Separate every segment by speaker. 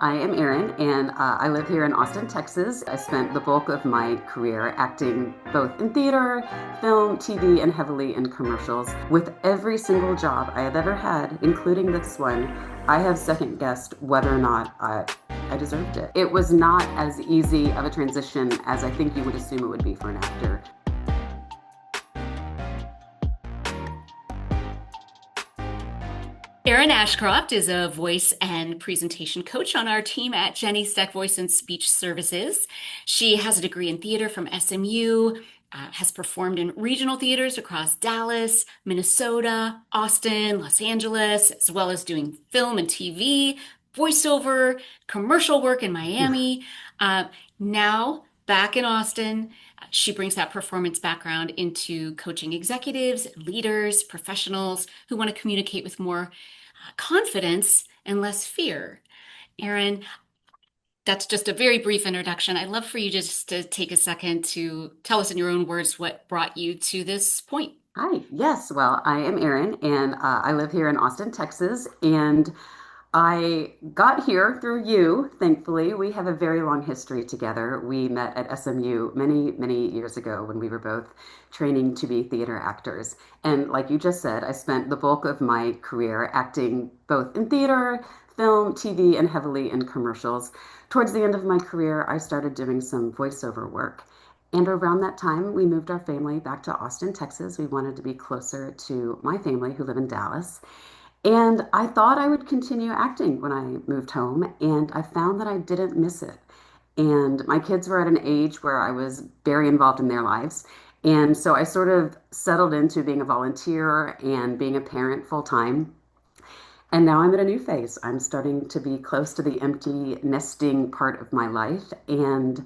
Speaker 1: I am Erin, and I live here in Austin, Texas. I spent the bulk of my career acting both in theater, film, TV, and heavily in commercials. With every single job I have ever had, including this one, I have second guessed whether or not I deserved it. It was not as easy of a transition as I think you would assume it would be for an actor.
Speaker 2: Erin Ashcroft is a voice and presentation coach on our team at Jenni Steck Voice and Speech Services. She has a degree in theater from SMU, has performed in regional theaters across Dallas, Minnesota, Austin, Los Angeles, as well as doing film and TV, voiceover, commercial work in Miami. Uh, Now back in Austin, she brings that performance background into coaching executives, leaders, professionals who want to communicate with more confidence and less fear. Erin, that's just a very brief introduction. I'd love for you just to take a second to tell us in your own words what brought you to this point.
Speaker 1: Hi, yes, well, I am Erin, and I live here in Austin, Texas, and I got here through you, thankfully. We have a very long history together. We met at SMU many, many years ago when we were both training to be theater actors. And like you just said, I spent the bulk of my career acting both in theater, film, TV, and heavily in commercials. Towards the end of my career, I started doing some voiceover work. And around that time, we moved our family back to Austin, Texas. We wanted to be closer to my family who live in Dallas. And I thought I would continue acting when I moved home, and I found that I didn't miss it. And my kids were at an age where I was very involved in their lives. And so I sort of settled into being a volunteer and being a parent full time. And now I'm in a new phase. I'm starting to be close to the empty nesting part of my life. And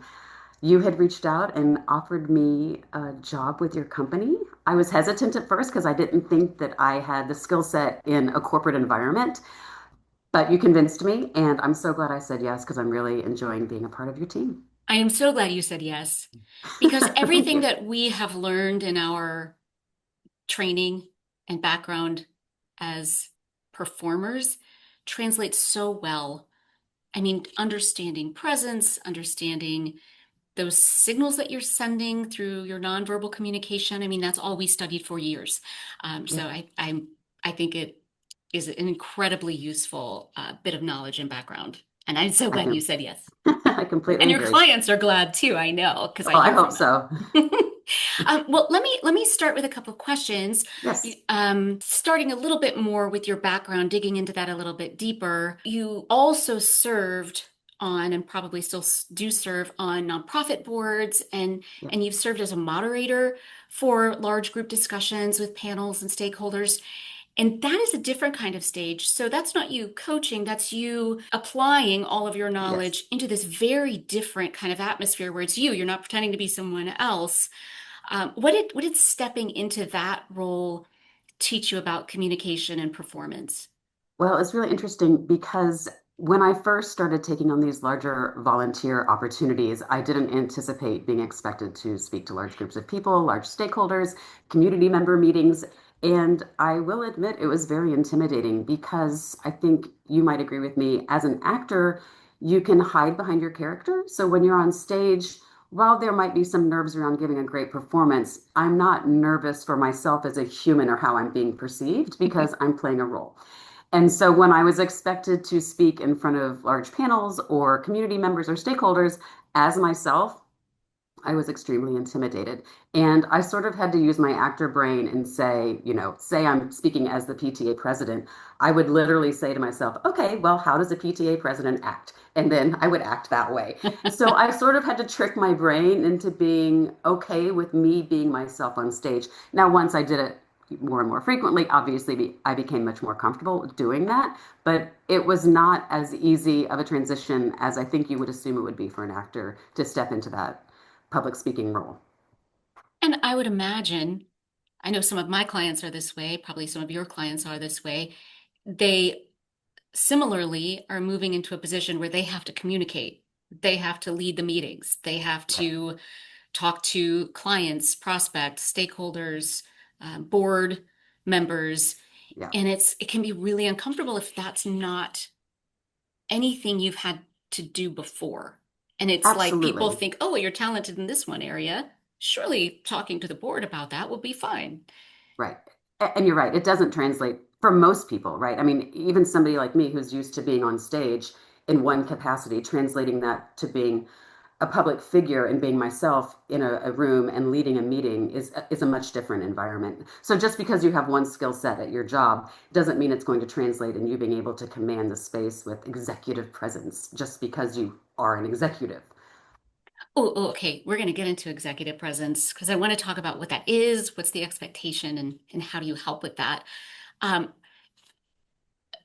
Speaker 1: you had reached out and offered me a job with your company. I was hesitant at first because I didn't think that I had the skill set in a corporate environment, but you convinced me, and I'm so glad I said yes because I'm really enjoying being a part of your team.
Speaker 2: I am so glad you said yes, because
Speaker 1: Thank
Speaker 2: everything
Speaker 1: you.
Speaker 2: that we have learned in our training and background as performers translates so well. I mean, understanding presence, understanding those signals that you're sending through your nonverbal communication. I mean, that's all we studied for years.
Speaker 1: Yeah,
Speaker 2: I think it is an incredibly useful bit of knowledge and background. And I'm so
Speaker 1: I
Speaker 2: glad you
Speaker 1: can.
Speaker 2: said yes.
Speaker 1: I completely
Speaker 2: And your
Speaker 1: agree.
Speaker 2: clients are glad too, I know, because I
Speaker 1: Well, I
Speaker 2: hear
Speaker 1: hope
Speaker 2: from them.
Speaker 1: so.
Speaker 2: Well, let me start with a couple of questions.
Speaker 1: Yes.
Speaker 2: Starting a little bit more with your background, digging into that a little bit deeper. You also served on, and probably still do serve on nonprofit boards,
Speaker 1: Yeah.
Speaker 2: and you've served as a moderator for large group discussions with panels and stakeholders. And that is a different kind of stage. So that's not you coaching, that's you applying all of your
Speaker 1: Yes.
Speaker 2: knowledge into this very different kind of atmosphere where it's you. You're not pretending to be someone else. What did stepping into that role teach you about communication and performance?
Speaker 1: Well, it's really interesting because when I first started taking on these larger volunteer opportunities, I didn't anticipate being expected to speak to large groups of people, large stakeholders, community member meetings. And I will admit it was very intimidating because I think you might agree with me, as an actor, you can hide behind your character. So when you're on stage, while there might be some nerves around giving a great performance, I'm not nervous for myself as a human or how I'm being perceived because I'm playing a role. And so when I was expected to speak in front of large panels or community members or stakeholders as myself, I was extremely intimidated. And I sort of had to use my actor brain and say, say I'm speaking as the PTA president. I would literally say to myself, okay, well, how does a PTA president act? And then I would act that way. So I sort of had to trick my brain into being okay with me being myself on stage. Now, once I did it more and more frequently, obviously I became much more comfortable doing that, but it was not as easy of a transition as I think you would assume it would be for an actor to step into that public speaking role.
Speaker 2: And I would imagine, I know some of my clients are this way, probably some of your clients are this way. They similarly are moving into a position where they have to communicate. They have to lead the meetings. They have
Speaker 1: Right.
Speaker 2: to talk to clients, prospects, stakeholders, board members,
Speaker 1: Yeah.
Speaker 2: and it can be really uncomfortable if that's not anything you've had to do before. And it's like people
Speaker 1: Absolutely.
Speaker 2: think, oh, well, you're talented in this one area. Surely talking to the board about that will be fine.
Speaker 1: Right. And you're right. It doesn't translate for most people, right? I mean, even somebody like me who's used to being on stage in one capacity, translating that to being a public figure and being myself in a room and leading a meeting is a much different environment. So just because you have one skill set at your job doesn't mean it's going to translate in you being able to command the space with executive presence just because you are an executive.
Speaker 2: Okay. We're going to get into executive presence because I want to talk about what that is, what's the expectation, and how do you help with that. Um,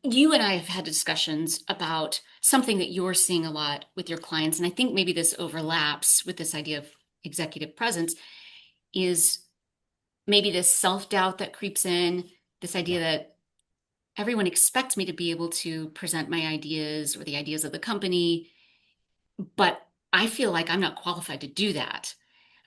Speaker 2: you and I have had discussions about something that you're seeing a lot with your clients, and I think maybe this overlaps with this idea of executive presence, is maybe this self-doubt that creeps in, this idea
Speaker 1: Yeah,
Speaker 2: that everyone expects me to be able to present my ideas or the ideas of the company, but I feel like I'm not qualified to do that.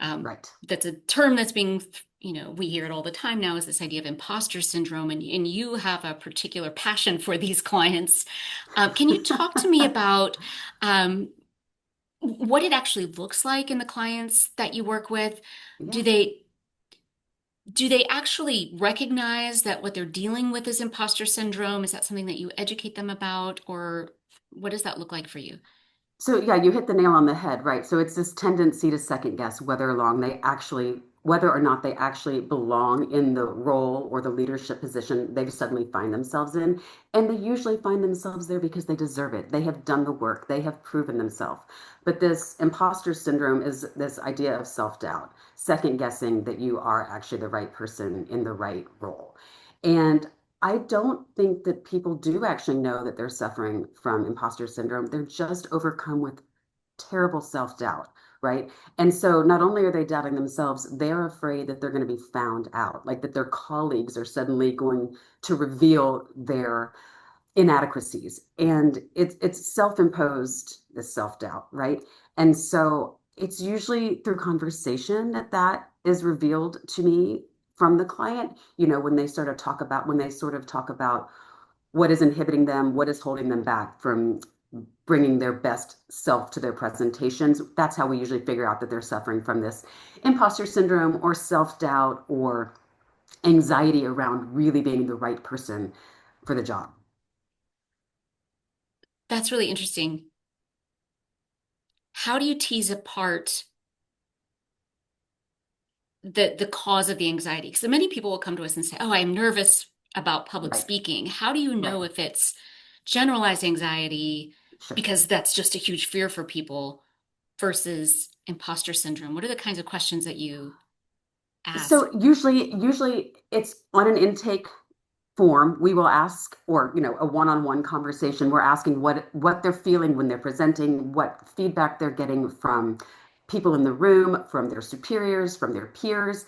Speaker 1: right.
Speaker 2: That's a term that's being, we hear it all the time now, is this idea of imposter syndrome, and you have a particular passion for these clients. Can you talk to me about um, what it actually looks like in the clients that you work with? Do
Speaker 1: Yeah.
Speaker 2: they do they actually recognize that what they're dealing with is imposter syndrome? Is that something that you educate them about, or what does that look like for you?
Speaker 1: So yeah, you hit the nail on the head, right? So it's this tendency to second guess whether or not they actually belong in the role or the leadership position they suddenly find themselves in. And they usually find themselves there because they deserve it. They have done the work, they have proven themselves. But this imposter syndrome is this idea of self-doubt, second guessing that you are actually the right person in the right role. And I don't think that people do actually know that they're suffering from imposter syndrome. They're just overcome with terrible self-doubt, right? And so not only are they doubting themselves, they're afraid that they're going to be found out, like that their colleagues are suddenly going to reveal their inadequacies. And it's self-imposed, this self-doubt, right? And so it's usually through conversation that that is revealed to me from the client, when they sort of talk about what is inhibiting them, what is holding them back from bringing their best self to their presentations. That's how we usually figure out that they're suffering from this imposter syndrome or self-doubt or anxiety around really being the right person for the job.
Speaker 2: That's really interesting. How do you tease apart the cause of the anxiety? Because many people will come to us and say, "Oh, I'm nervous about public
Speaker 1: Right,
Speaker 2: speaking." How do you
Speaker 1: right,
Speaker 2: know if it's generalized anxiety
Speaker 1: sure.
Speaker 2: because that's just a huge fear for people versus imposter syndrome? What are the kinds of questions that you ask?
Speaker 1: So usually it's on an intake form. We will ask, or a one-on-one conversation. We're asking what they're feeling when they're presenting, what feedback they're getting from people in the room, from their superiors, from their peers.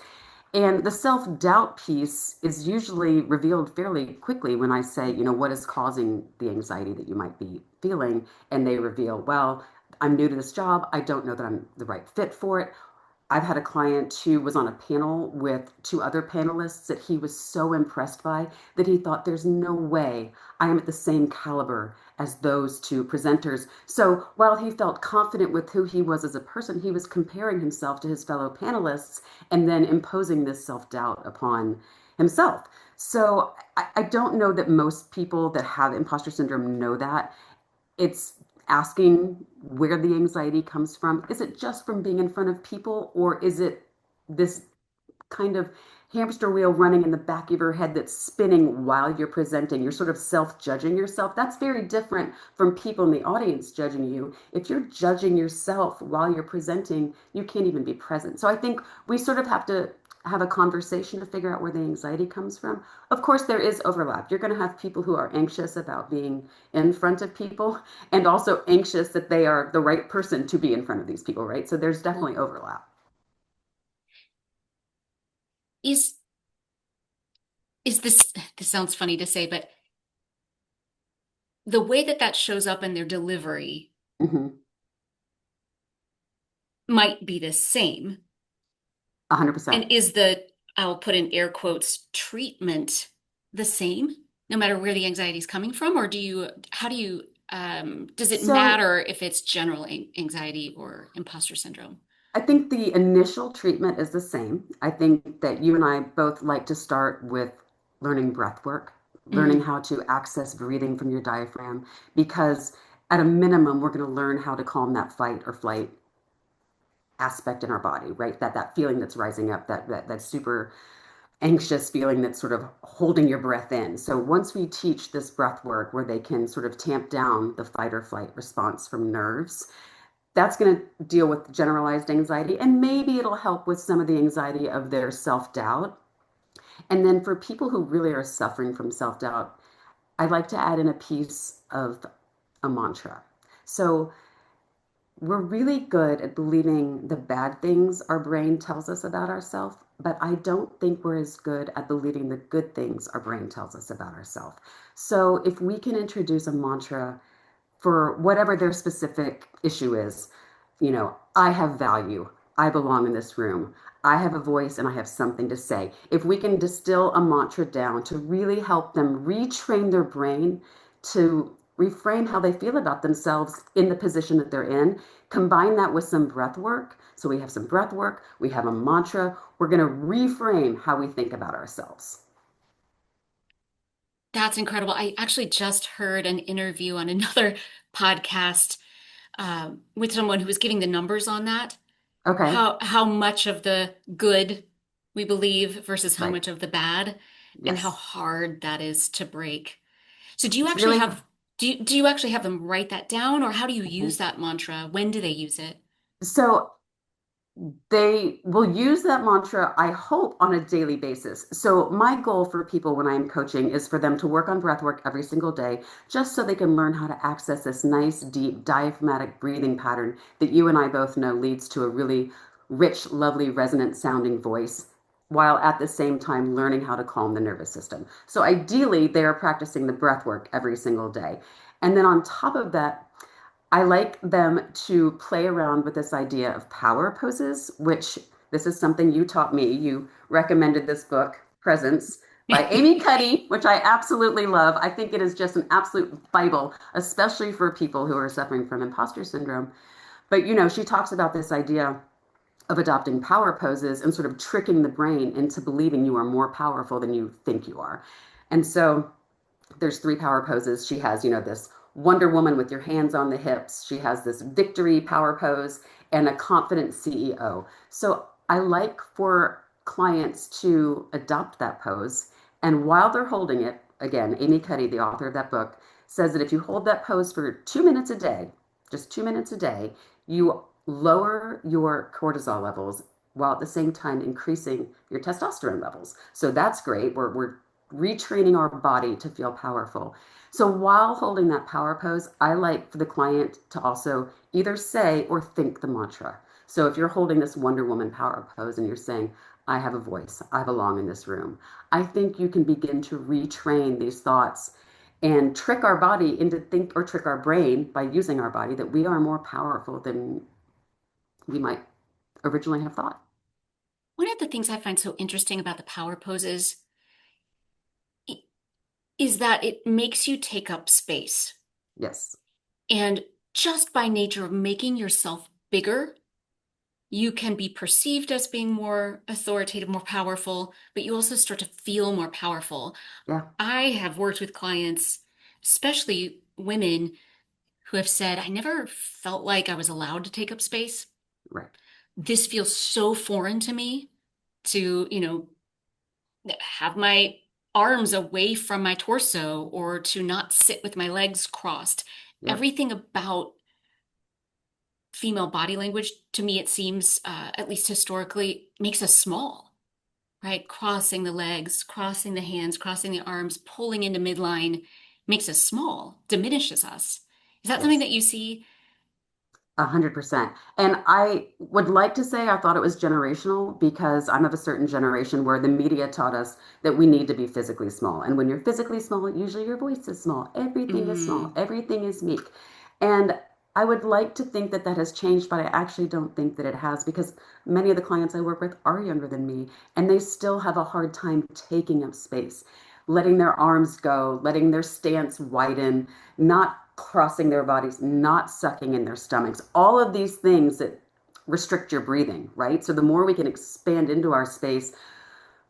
Speaker 1: And the self-doubt piece is usually revealed fairly quickly when I say, what is causing the anxiety that you might be feeling? And they reveal, well, I'm new to this job. I don't know that I'm the right fit for it. I've had a client who was on a panel with two other panelists that he was so impressed by that he thought there's no way I am at the same caliber as those two presenters. So while he felt confident with who he was as a person, he was comparing himself to his fellow panelists and then imposing this self-doubt upon himself. So I don't know that most people that have imposter syndrome know that. It's asking where the anxiety comes from. Is it just from being in front of people, or is it this kind of hamster wheel running in the back of your head that's spinning while you're presenting? You're sort of self-judging yourself. That's very different from people in the audience judging you. If you're judging yourself while you're presenting, you can't even be present. So I think we sort of have to have a conversation to figure out where the anxiety comes from. Of course, there is overlap. You're going to have people who are anxious about being in front of people and also anxious that they are the right person to be in front of these people, right? So there's definitely overlap.
Speaker 2: Is is this sounds funny to say, but the way that that shows up in their delivery
Speaker 1: Mm-hmm.
Speaker 2: might be the same.
Speaker 1: 100%.
Speaker 2: And is the, I'll put in air quotes, treatment the same, no matter where the anxiety is coming from? Or how do you Does it
Speaker 1: So
Speaker 2: matter if it's general anxiety or imposter syndrome?
Speaker 1: I think the initial treatment is the same. I think that you and I both like to start with learning breath work, learning
Speaker 2: Mm.
Speaker 1: how to access breathing from your diaphragm, because at a minimum, we're going to learn how to calm that fight or flight aspect in our body, right? That feeling that's rising up, that super anxious feeling that's sort of holding your breath in. So once we teach this breath work where they can sort of tamp down the fight or flight response from nerves, that's going to deal with generalized anxiety, and maybe it'll help with some of the anxiety of their self-doubt. And then for people who really are suffering from self-doubt, I'd like to add in a piece of a mantra. So we're really good at believing the bad things our brain tells us about ourselves, but I don't think we're as good at believing the good things our brain tells us about ourselves. So if we can introduce a mantra for whatever their specific issue is, I have value. I belong in this room. I have a voice and I have something to say. If we can distill a mantra down to really help them retrain their brain to reframe how they feel about themselves in the position that they're in, combine that with some breath work. So we have some breath work, we have a mantra. We're going to reframe how we think about ourselves.
Speaker 2: That's incredible. I actually just heard an interview on another podcast with someone who was giving the numbers on that.
Speaker 1: Okay,
Speaker 2: How much of the good we believe versus how
Speaker 1: right.
Speaker 2: much of the bad, and how
Speaker 1: Yes.
Speaker 2: hard that is to break. So do you
Speaker 1: It's
Speaker 2: actually
Speaker 1: really
Speaker 2: have do you actually have them write that down, or how do you use
Speaker 1: mhm.
Speaker 2: that mantra? When do they use it?
Speaker 1: So they will use that mantra, I hope, on a daily basis. So, my goal for people when I'm coaching is for them to work on breath work every single day, just so they can learn how to access this nice, deep, diaphragmatic breathing pattern that you and I both know leads to a really rich, lovely, resonant sounding voice, while at the same time learning how to calm the nervous system. So, ideally, they are practicing the breath work every single day. And then on top of that, I like them to play around with this idea of power poses, which this is something you taught me. You recommended this book, Presence, by Amy Cuddy, which I absolutely love. I think it is just an absolute Bible, especially for people who are suffering from imposter syndrome. But she talks about this idea of adopting power poses and sort of tricking the brain into believing you are more powerful than you think you are. And so there's three power poses. She has, this Wonder Woman with your hands on the hips. She has this victory power pose and a confident CEO. So I like for clients to adopt that pose. And while they're holding it, again, Amy Cuddy, the author of that book, says that if you hold that pose for 2 minutes a day, just 2 minutes a day, you lower your cortisol levels while at the same time increasing your testosterone levels. So that's great. We're retraining our body to feel powerful. So while holding that power pose, I like for the client to also either say or think the mantra. So if you're holding this Wonder Woman power pose and you're saying, I have a voice, I belong in this room, I think you can begin to retrain these thoughts and trick our body into think or trick our brain by using our body that we are more powerful than we might originally have thought.
Speaker 2: One of the things I find so interesting about the power poses is that it makes you take up space.
Speaker 1: Yes.
Speaker 2: And just by nature of making yourself bigger, you can be perceived as being more authoritative, more powerful, but you also start to feel more powerful.
Speaker 1: Yeah.
Speaker 2: I have worked with clients, especially women, who have said, I never felt like I was allowed to take up space.
Speaker 1: Right.
Speaker 2: This feels so foreign to me to, have my arms away from my torso or to not sit with my legs crossed.
Speaker 1: Yep.
Speaker 2: Everything about female body language, to me, it seems, at least historically, makes us small, right? Crossing the legs, crossing the hands, crossing the arms, pulling into midline makes us small, diminishes us. Is that something
Speaker 1: Yes.
Speaker 2: that you see?
Speaker 1: 100%. And I would like to say I thought it was generational because I'm of a certain generation where the media taught us that we need to be physically small. And when you're physically small, usually your voice is small. Everything is small.
Speaker 2: Mm,
Speaker 1: Everything is meek. And I would like to think that that has changed, but I actually don't think that it has because many of the clients I work with are younger than me and they still have a hard time taking up space, letting their arms go, letting their stance widen, not crossing their bodies, not sucking in their stomachs, all of these things that restrict your breathing, right? So the more we can expand into our space,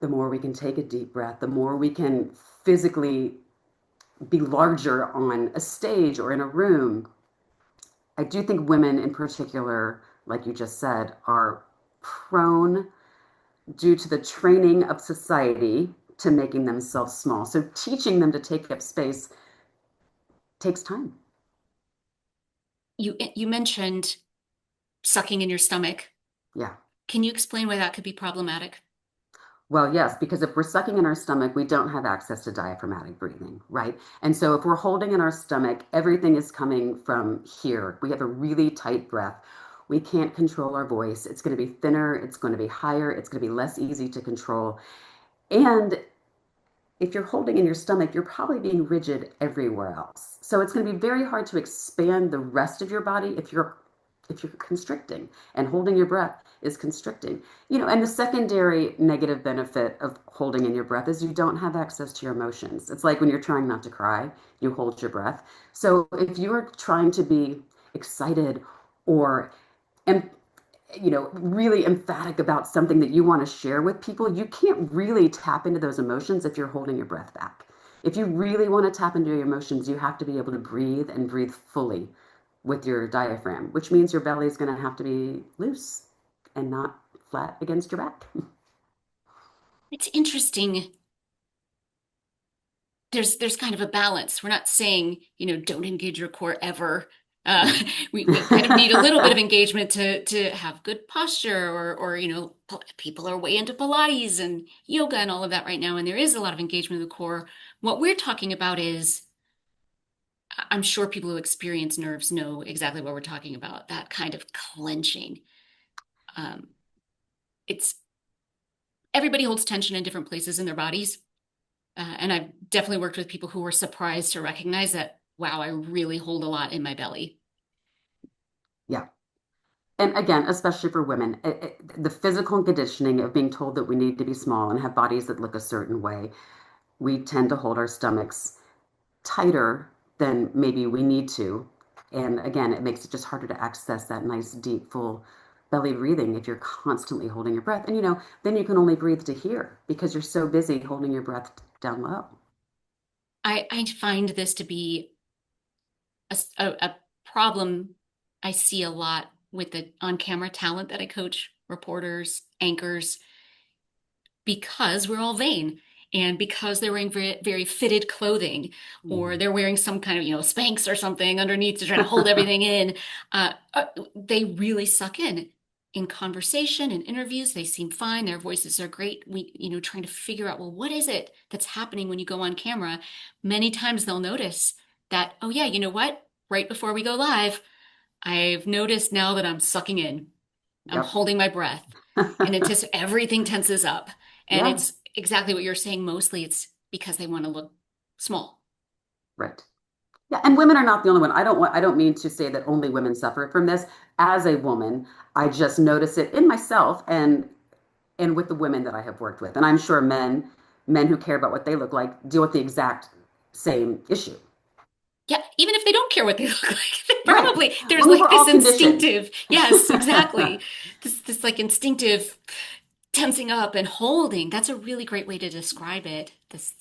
Speaker 1: the more we can take a deep breath, the more we can physically be larger on a stage or in a room. I do think women in particular, like you just said, are prone due to the training of society to making themselves small. So teaching them to take up space takes time.
Speaker 2: You mentioned sucking in your stomach.
Speaker 1: Yeah.
Speaker 2: Can you explain why that could be problematic?
Speaker 1: Well, yes, because if we're sucking in our stomach, we don't have access to diaphragmatic breathing, right? And so if we're holding in our stomach, everything is coming from here. We have a really tight breath. We can't control our voice. It's going to be thinner, it's going to be higher, it's going to be less easy to control. And if you're holding in your stomach, you're probably being rigid everywhere else. So it's going to be very hard to expand the rest of your body if you're constricting, and holding your breath is constricting. And the secondary negative benefit of holding in your breath is you don't have access to your emotions. It's like when you're trying not to cry, you hold your breath. So if you're trying to be excited or em- really emphatic about something that you want to share with people, you can't really tap into those emotions if you're holding your breath back. If you really want to tap into your emotions, you have to be able to breathe and breathe fully with your diaphragm, which means your belly is going to have to be loose and not flat against your back.
Speaker 2: It's interesting. There's kind of a balance. We're not saying, don't engage your core ever. Uh,
Speaker 1: No.
Speaker 2: we kind of need a little bit of engagement to have good posture, or people are way into Pilates and yoga and all of that right now, and there is a lot of engagement of the core. What we're talking about is, I'm sure people who experience nerves know exactly what we're talking about, that kind of clenching. Um, it's Everybody holds tension in different places in their bodies. And I've definitely worked with people who were surprised to recognize that, wow, I really hold a lot in my belly.
Speaker 1: Yeah. And again, especially for women, the physical conditioning of being told that we need to be small and have bodies that look a certain way, we tend to hold our stomachs tighter than maybe we need to. And again, it makes it just harder to access that nice, deep, full belly breathing if you're constantly holding your breath. And then you can only breathe to here because you're so busy holding your breath down low.
Speaker 2: I find this to be a problem I see a lot with the on-camera talent that I coach, reporters, anchors, because we're all vain, and because they're wearing very, very fitted clothing, or
Speaker 1: Mhm.
Speaker 2: they're wearing some kind of, Spanx or something underneath to try to hold everything in. They really suck in conversation and interviews. They seem fine. Their voices are great. Trying to figure out, well, what is it that's happening when you go on camera? Many times they'll notice that, oh yeah, you know what? Right before we go live, I've noticed now that I'm sucking in. I'm
Speaker 1: Yep.
Speaker 2: holding my breath, and everything tenses up. And
Speaker 1: Yeah,
Speaker 2: it's exactly what you're saying. Mostly it's because they want to look small.
Speaker 1: right. Yeah, and women are not the only one. I don't mean to say that only women suffer from this. As a woman, I just notice it in myself and with the women that I have worked with. And I'm sure men who care about what they look like deal with the exact same issue.
Speaker 2: Yeah, even if they don't care what they look like, they
Speaker 1: Right.
Speaker 2: probably,
Speaker 1: Well,
Speaker 2: there's
Speaker 1: I mean,
Speaker 2: like
Speaker 1: we're
Speaker 2: this
Speaker 1: all conditioned.
Speaker 2: instinctive, yes, exactly. This like instinctive tensing up and holding. That's a really great way to describe it. This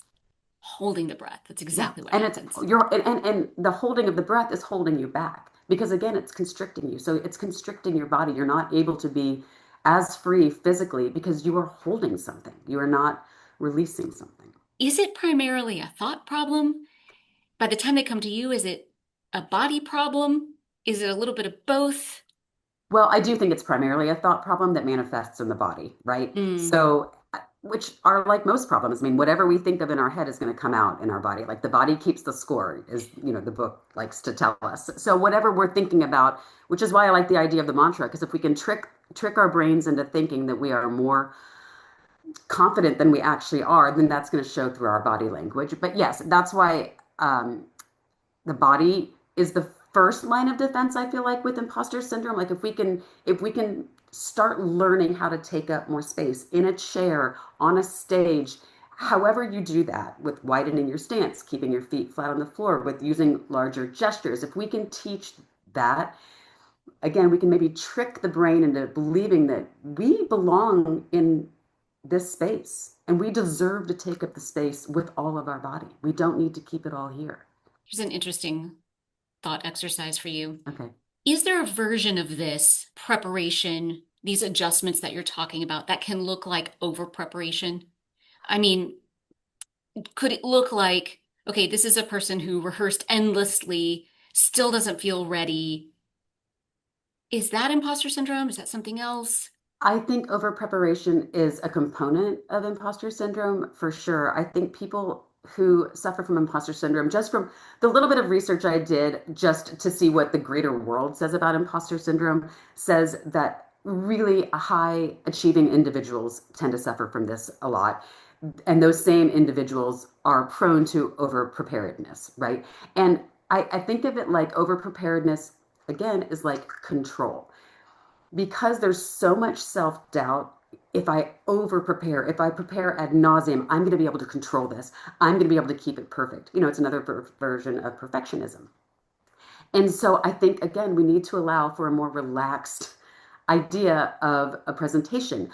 Speaker 2: holding the breath. That's
Speaker 1: Yeah.
Speaker 2: exactly what
Speaker 1: And it's
Speaker 2: happens.
Speaker 1: you're and the holding of the breath is holding you back because again, it's constricting you. So it's constricting your body. You're not able to be as free physically because you are holding something. You are not releasing something.
Speaker 2: Is it primarily a thought problem? By the time they come to you, is it a body problem? Is it a little bit of both?
Speaker 1: Well, I do think it's primarily a thought problem that manifests in the body, right?
Speaker 2: Mm.
Speaker 1: So, which are like most problems. I mean, whatever we think of in our head is going to come out in our body. Like the body keeps the score, is, the book likes to tell us. So whatever we're thinking about, which is why I like the idea of the mantra, because if we can trick our brains into thinking that we are more confident than we actually are, then that's going to show through our body language. But yes, that's why the body is the first line of defense. I feel like with imposter syndrome, like if we can start learning how to take up more space in a chair, on a stage, However, you do that with widening your stance, keeping your feet flat on the floor, with using larger gestures, if we can teach that, again, we can maybe trick the brain into believing that we belong in this space and we deserve to take up the space with all of our body. We don't need to keep it all here.
Speaker 2: Here's an interesting thought exercise for you.
Speaker 1: Okay.
Speaker 2: Is there a version of this preparation, these adjustments that you're talking about, that can look like over preparation? I mean, could it look like, okay, this is a person who rehearsed endlessly, still doesn't feel ready. Is that imposter syndrome? Is that something else?
Speaker 1: I think over preparation is a component of imposter syndrome for sure. I think people who suffer from imposter syndrome, just from the little bit of research I did just to see what the greater world says about imposter syndrome, says that really high achieving individuals tend to suffer from this a lot. And those same individuals are prone to over preparedness, right? And I think of it like over preparedness, again, is like control because there's so much self doubt. If I over prepare, if I prepare ad nauseum, I'm going to be able to control this. I'm going to be able to keep it perfect. It's another version of perfectionism. And so I think, again, we need to allow for a more relaxed idea of a presentation.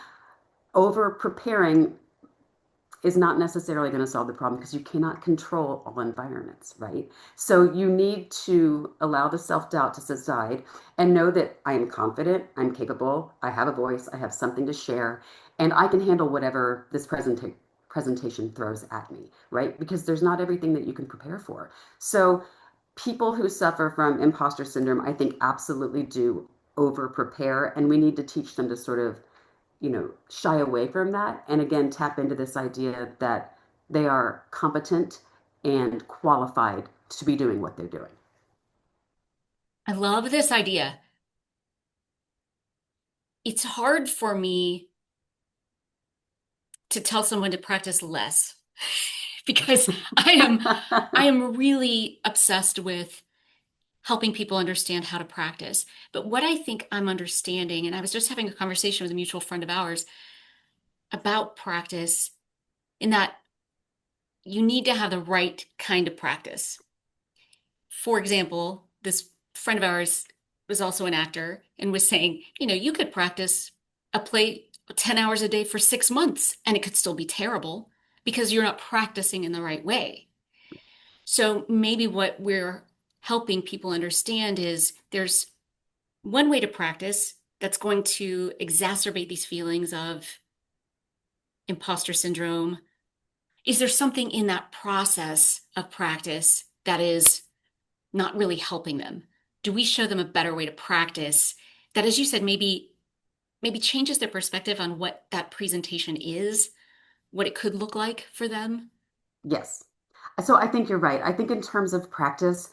Speaker 1: Over preparing is not necessarily going to solve the problem because you cannot control all environments, right? So you need to allow the self doubt to subside and know that I am confident, I'm capable, I have a voice, I have something to share, and I can handle whatever this presentation throws at me, right? Because there's not everything that you can prepare for. So people who suffer from imposter syndrome, I think, absolutely do over prepare, and we need to teach them to sort of shy away from that. And again, tap into this idea that they are competent and qualified to be doing what they're doing.
Speaker 2: I love this idea. It's hard for me to tell someone to practice less because I am really obsessed with helping people understand how to practice. But what I think I'm understanding, and I was just having a conversation with a mutual friend of ours about practice, in that you need to have the right kind of practice. For example, this friend of ours was also an actor and was saying, you could practice a play 10 hours a day for 6 months and it could still be terrible because you're not practicing in the right way. So maybe what we're helping people understand is there's one way to practice that's going to exacerbate these feelings of imposter syndrome. Is there something in that process of practice that is not really helping them? Do we show them a better way to practice that, as you said, maybe changes their perspective on what that presentation is, what it could look like for them?
Speaker 1: Yes. So I think you're right. I think in terms of practice,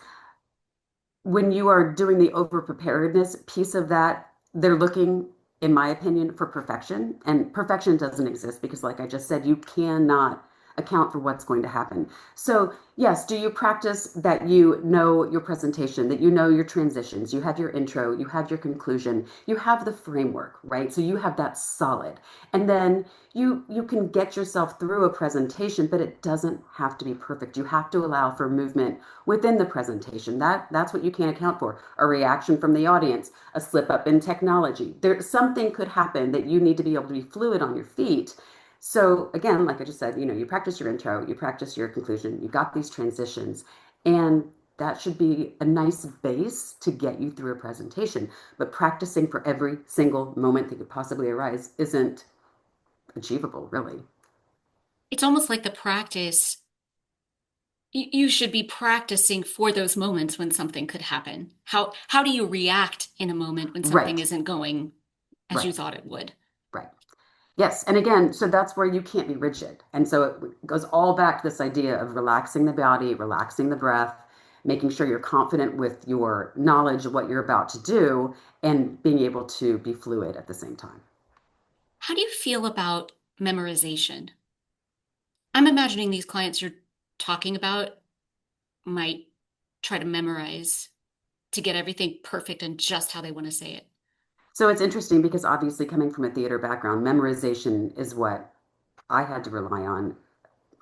Speaker 1: when you are doing the over preparedness piece of that, they're looking, in my opinion, for perfection. And perfection doesn't exist because, like I just said, you cannot account for what's going to happen. So, yes, do you practice that you know your presentation, that you know your transitions, you have your intro, you have your conclusion, you have the framework, right? So you have that solid. And then you can get yourself through a presentation, but it doesn't have to be perfect. You have to allow for movement within the presentation. That's what you can't account for. A reaction from the audience, a slip up in technology. Something could happen that you need to be able to be fluid on your feet. So again, like I just said, you practice your intro, you practice your conclusion, you got these transitions, and that should be a nice base to get you through a presentation. But practicing for every single moment that could possibly arise isn't achievable, really.
Speaker 2: It's almost like the practice, you should be practicing for those moments when something could happen. How do you react in a moment when something
Speaker 1: Right,
Speaker 2: isn't going as you
Speaker 1: right,
Speaker 2: thought it would?
Speaker 1: right. Yes, and again, so that's where you can't be rigid. And so it goes all back to this idea of relaxing the body, relaxing the breath, making sure you're confident with your knowledge of what you're about to do, and being able to be fluid at the same time.
Speaker 2: How do you feel about memorization? I'm imagining these clients you're talking about might try to memorize to get everything perfect and just how they want to say it.
Speaker 1: So it's interesting because obviously coming from a theater background, memorization is what I had to rely on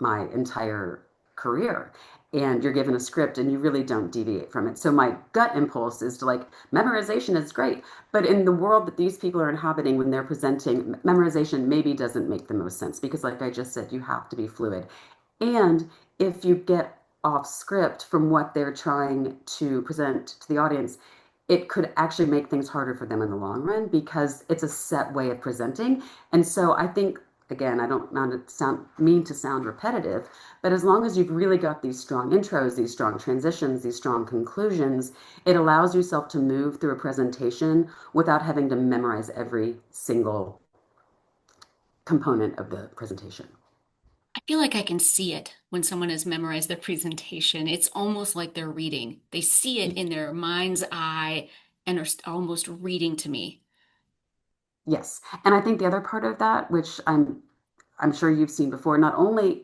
Speaker 1: my entire career. And you're given a script and you really don't deviate from it. So my gut impulse is to like, memorization is great. But in the world that these people are inhabiting when they're presenting, memorization maybe doesn't make the most sense because, like I just said, you have to be fluid. And if you get off script from what they're trying to present to the audience, it could actually make things harder for them in the long run because it's a set way of presenting. And so I think, again, I don't mean to sound repetitive, but as long as you've really got these strong intros, these strong transitions, these strong conclusions, it allows yourself to move through a presentation without having to memorize every single component of the presentation.
Speaker 2: I feel like I can see it when someone has memorized their presentation. It's almost like they're reading. They see it in their mind's eye and are almost reading to me.
Speaker 1: Yes. And I think the other part of that, which I'm sure you've seen before, not only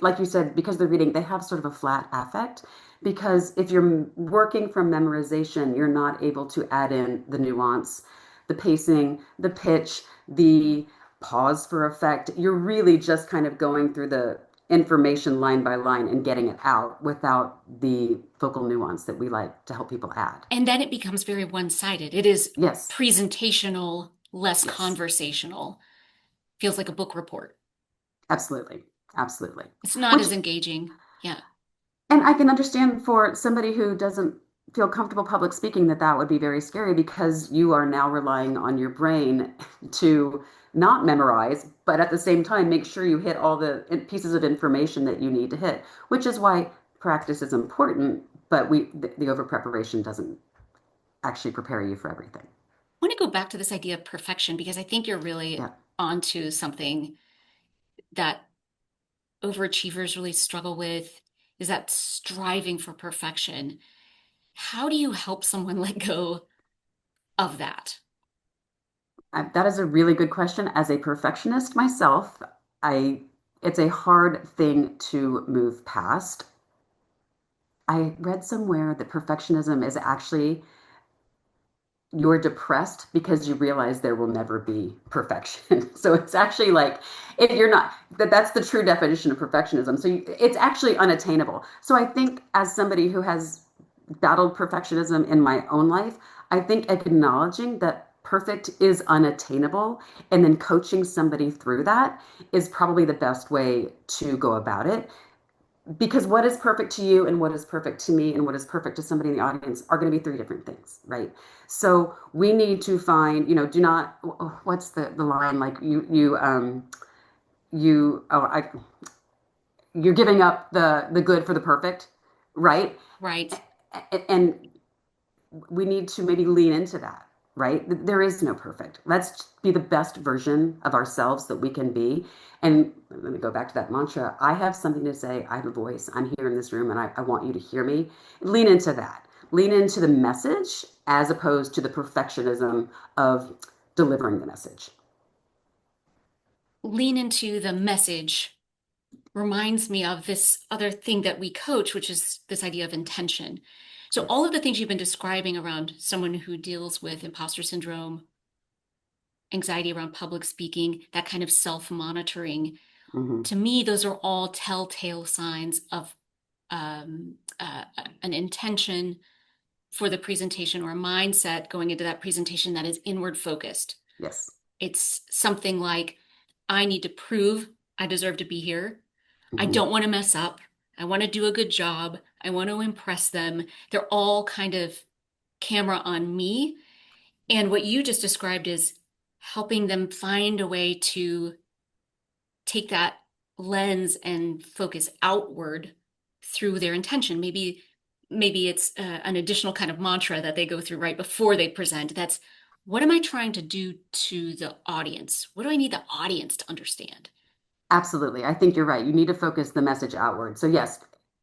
Speaker 1: like you said, because they're reading, they have sort of a flat affect. Because if you're working from memorization, you're not able to add in the nuance, the pacing, the pitch, the pause for effect. You're really just kind of going through the information line by line and getting it out without the vocal nuance that we like to help people add.
Speaker 2: And then it becomes very one-sided. It is
Speaker 1: Yes.
Speaker 2: presentational, less
Speaker 1: Yes.
Speaker 2: conversational. Feels like a book report.
Speaker 1: Absolutely. Absolutely.
Speaker 2: It's not
Speaker 1: Which
Speaker 2: as engaging. Yeah,
Speaker 1: And I can understand for somebody who doesn't feel comfortable public speaking that that would be very scary because you are now relying on your brain to not memorize, but at the same time, make sure you hit all the pieces of information that you need to hit, which is why practice is important, but the over preparation doesn't actually prepare you for everything.
Speaker 2: I want to go back to this idea of perfection because I think you're really
Speaker 1: Yeah.
Speaker 2: onto something that overachievers really struggle with is that striving for perfection. How do you help someone let go of that?
Speaker 1: That is a really good question. As a perfectionist myself, I it's a hard thing to move past. I read somewhere that perfectionism is actually you're depressed because you realize there will never be perfection. So it's actually like if you're not that's the true definition of perfectionism. So it's actually unattainable. So I think as somebody who has battled perfectionism in my own life, I think acknowledging that perfect is unattainable and then coaching somebody through that is probably the best way to go about it because what is perfect to you and what is perfect to me and what is perfect to somebody in the audience are going to be three different things, right? So we need to find, do not, what's the line like you oh I you're giving up the good for the perfect, right?
Speaker 2: Right?
Speaker 1: And we need to maybe lean into that, right? There is no perfect. Let's be the best version of ourselves that we can be. And let me go back to that mantra. I have something to say. I have a voice. I'm here in this room and I want you to hear me. Lean into that. Lean into the message as opposed to the perfectionism of delivering the message.
Speaker 2: Lean into the message reminds me of this other thing that we coach, which is this idea of intention. So, all
Speaker 1: Yes.
Speaker 2: of the things you've been describing around someone who deals with imposter syndrome, anxiety around public speaking, that kind of self monitoring,
Speaker 1: Hmm.
Speaker 2: to me, those are all telltale signs of an intention for the presentation or a mindset going into that presentation that is inward focused.
Speaker 1: Yes.
Speaker 2: It's something like, I need to prove I deserve to be here. I
Speaker 1: Hmm.
Speaker 2: don't want to mess up. I want to do a good job. I want to impress them. They're all kind of camera on me. And what you just described is helping them find a way to take that lens and focus outward through their intention. Maybe it's an additional kind of mantra that they go through right before they present. That's what am I trying to do to the audience? What do I need the audience to understand?
Speaker 1: Absolutely. I think you're right. You need to focus the message outward. So, yes,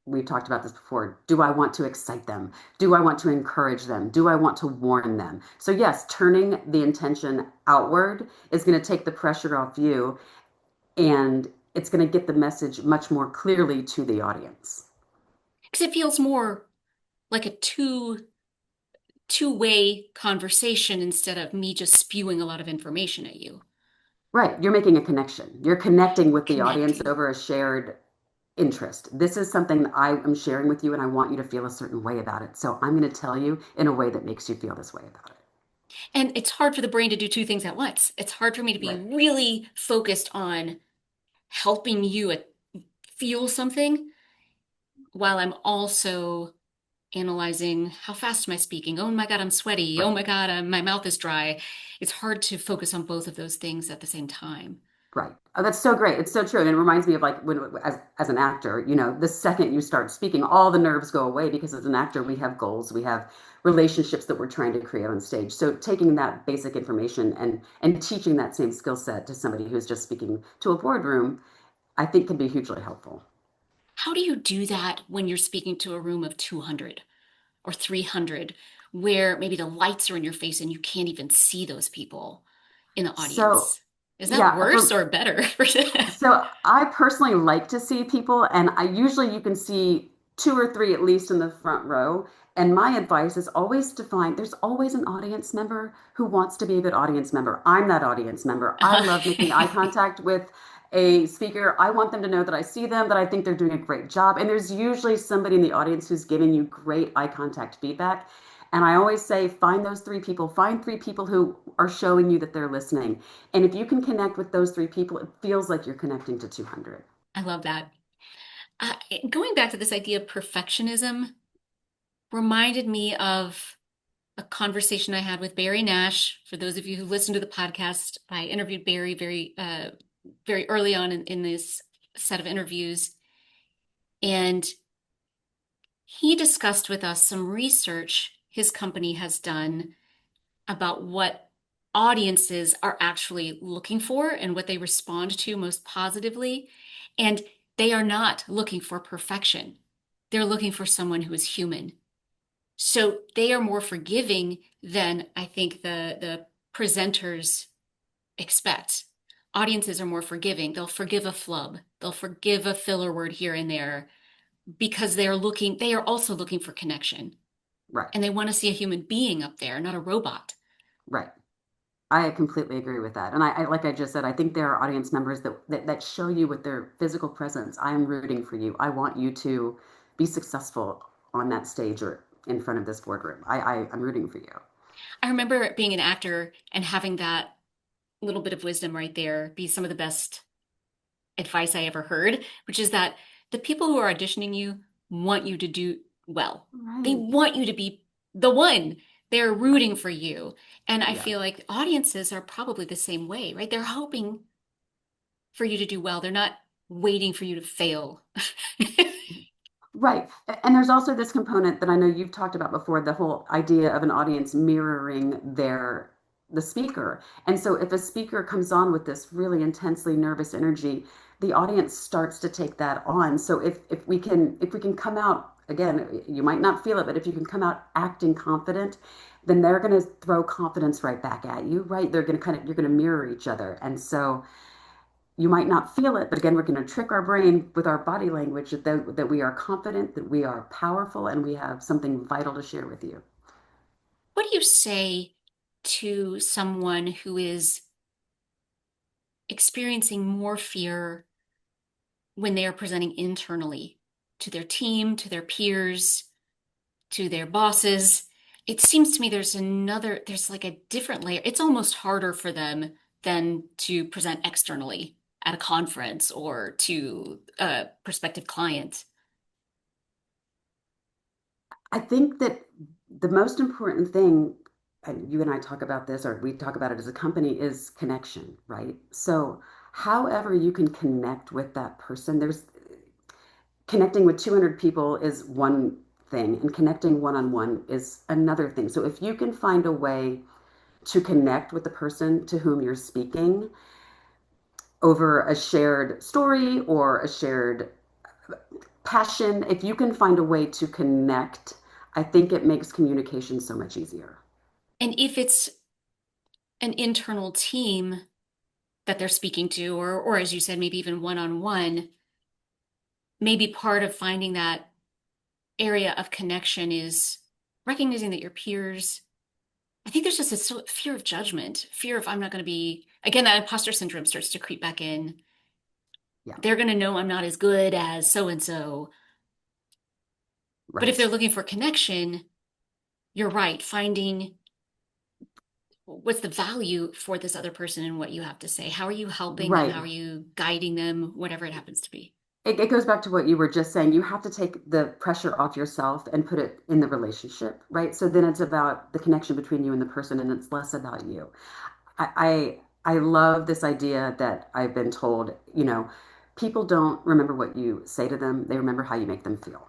Speaker 1: we've talked about this before. Do I want to excite them? Do I want to encourage them? Do I want to warn them? So, yes, turning the intention outward is going to take the pressure off you and it's going to get the message much more clearly to the audience.
Speaker 2: Because it feels more like a two-way conversation instead of me just spewing a lot of information at you.
Speaker 1: Right. You're making a connection. You're connecting with the audience
Speaker 2: Connecting.
Speaker 1: over a shared. interest. This is something that I am sharing with you, and I want you to feel a certain way about it. So I'm going to tell you in a way that makes you feel this way about it.
Speaker 2: And it's hard for the brain to do two things at once. It's hard for me to be
Speaker 1: Right.
Speaker 2: really focused on helping you feel something while I'm also analyzing how fast am I speaking? Oh my God, I'm sweaty. Oh
Speaker 1: Right.
Speaker 2: my God, my mouth is dry. It's hard to focus on both of those things at the same time.
Speaker 1: Right. Oh, that's so great. It's so true. And it reminds me of like when, as an actor, the second you start speaking, all the nerves go away because as an actor, we have goals, we have relationships that we're trying to create on stage. So taking that basic information and teaching that same skill set to somebody who's just speaking to a boardroom, I think can be hugely helpful.
Speaker 2: How do you do that when you're speaking to a room of 200 or 300, where maybe the lights are in your face and you can't even see those people in the
Speaker 1: So
Speaker 2: audience? Is that
Speaker 1: yeah,
Speaker 2: worse or better?
Speaker 1: so I personally like to see people, and I usually you can see two or three at least in the front row. And my advice is always to find there's always an audience member who wants to be a good audience member. I'm that audience member. I love making eye contact with a speaker. I want them to know that I see them, that I think they're doing a great job. And there's usually somebody in the audience who's giving you great eye contact feedback. And I always say, find those three people, find three people who are showing you that they're listening. And if you can connect with those three people, it feels like you're connecting to 200.
Speaker 2: I love that. Uh, Going back to this idea of perfectionism reminded me of a conversation I had with Barry Nash. For those of you who listen to the podcast, I interviewed Barry very early on in this set of interviews, and he discussed with us some research his company has done about what audiences are actually looking for and what they respond to most positively. And they are not looking for perfection. They're looking for someone who is human. So they are more forgiving than I think the presenters expect. Audiences are more forgiving. They'll forgive a flub. They'll forgive a filler word here and there because they are also looking for connection.
Speaker 1: Right,
Speaker 2: And they want to see a human being up there, not a robot.
Speaker 1: right. I completely agree with that. And like I just said, I think there are audience members that show you with their physical presence. I'm rooting for you. I want you to be successful on that stage or in front of this boardroom. I'm rooting for you.
Speaker 2: I remember being an actor and having that little bit of wisdom right there be some of the best advice I ever heard, which is that the people who are auditioning you want you to do well. They
Speaker 1: Right,
Speaker 2: want you to be the one. They're
Speaker 1: right.
Speaker 2: rooting for you. And I
Speaker 1: Yeah.
Speaker 2: feel like audiences are probably the same way, right? They're hoping for you to do well. They're not waiting for you to fail.
Speaker 1: Right. And there's also this component that I know you've talked about before, the whole idea of an audience mirroring the speaker. And so if a speaker comes on with this really intensely nervous energy, the audience starts to take that on. So if we can come out again, you might not feel it, but if you can come out acting confident, then they're going to throw confidence right back at you, right? They're going to you're going to mirror each other. And so you might not feel it, but again, we're going to trick our brain with our body language that we are confident, that we are powerful, and we have something vital to share with you.
Speaker 2: What do you say to someone who is experiencing more fear when they are presenting internally to their team, to their peers, to their bosses? It seems to me there's like a different layer. It's almost harder for them than to present externally at a conference or to a prospective client.
Speaker 1: I think that the most important thing, and you and I talk about this, or we talk about it as a company, is connection, right? So, however you can connect with that person, there's connecting with 200 people is one thing, and connecting one on one is another thing. So, if you can find a way to connect with the person to whom you're speaking, over a shared story or a shared passion, if you can find a way to connect, I think it makes communication so much easier.
Speaker 2: And if it's an internal team that they're speaking to, or as you said, maybe even one-on-one, maybe part of finding that area of connection is recognizing that your peers, I think there's just a fear of judgment, fear of I'm not going to be, again, that imposter syndrome starts to creep back in.
Speaker 1: Yeah.
Speaker 2: They're going to know I'm not as good as so and so. But if they're
Speaker 1: Right.
Speaker 2: looking for connection, you're right, finding what's the value for this other person and what you have to say. How are you helping them?
Speaker 1: Right.
Speaker 2: How are you guiding them? Whatever it happens to be.
Speaker 1: It goes back to what you were just saying. You have to take the pressure off yourself and put it in the relationship, right? So then it's about the connection between you and the person, and it's less about you. I love this idea that I've been told, people don't remember what you say to them, they remember how you make them feel.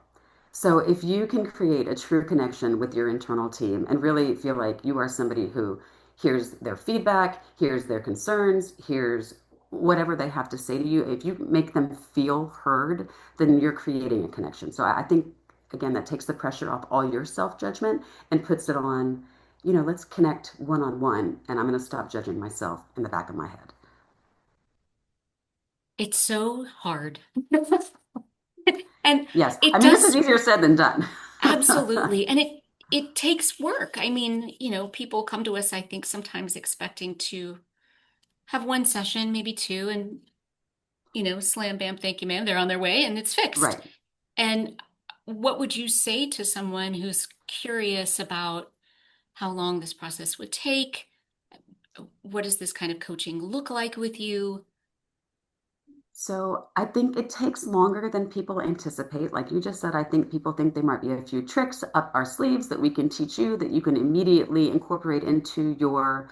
Speaker 1: So if you can create a true connection with your internal team and really feel like you are somebody who hears their feedback, hears their concerns, hears whatever they have to say to you, if you make them feel heard, then you're creating a connection. So I think, again, that takes the pressure off all your self-judgment and puts it on, let's connect one on one, and I'm going to stop judging myself in the back of my head.
Speaker 2: It's so hard. And
Speaker 1: Yes. I
Speaker 2: it
Speaker 1: mean, this is
Speaker 2: does
Speaker 1: easier said than done.
Speaker 2: absolutely. And it takes work. I mean, people come to us, I think, sometimes expecting to have one session, maybe two, and slam bam, thank you, ma'am. They're on their way and it's fixed.
Speaker 1: Right.
Speaker 2: And what would you say to someone who's curious about how long this process would take? What does this kind of coaching look like with you?
Speaker 1: So I think it takes longer than people anticipate. Like you just said, I think people think there might be a few tricks up our sleeves that we can teach you that you can immediately incorporate into your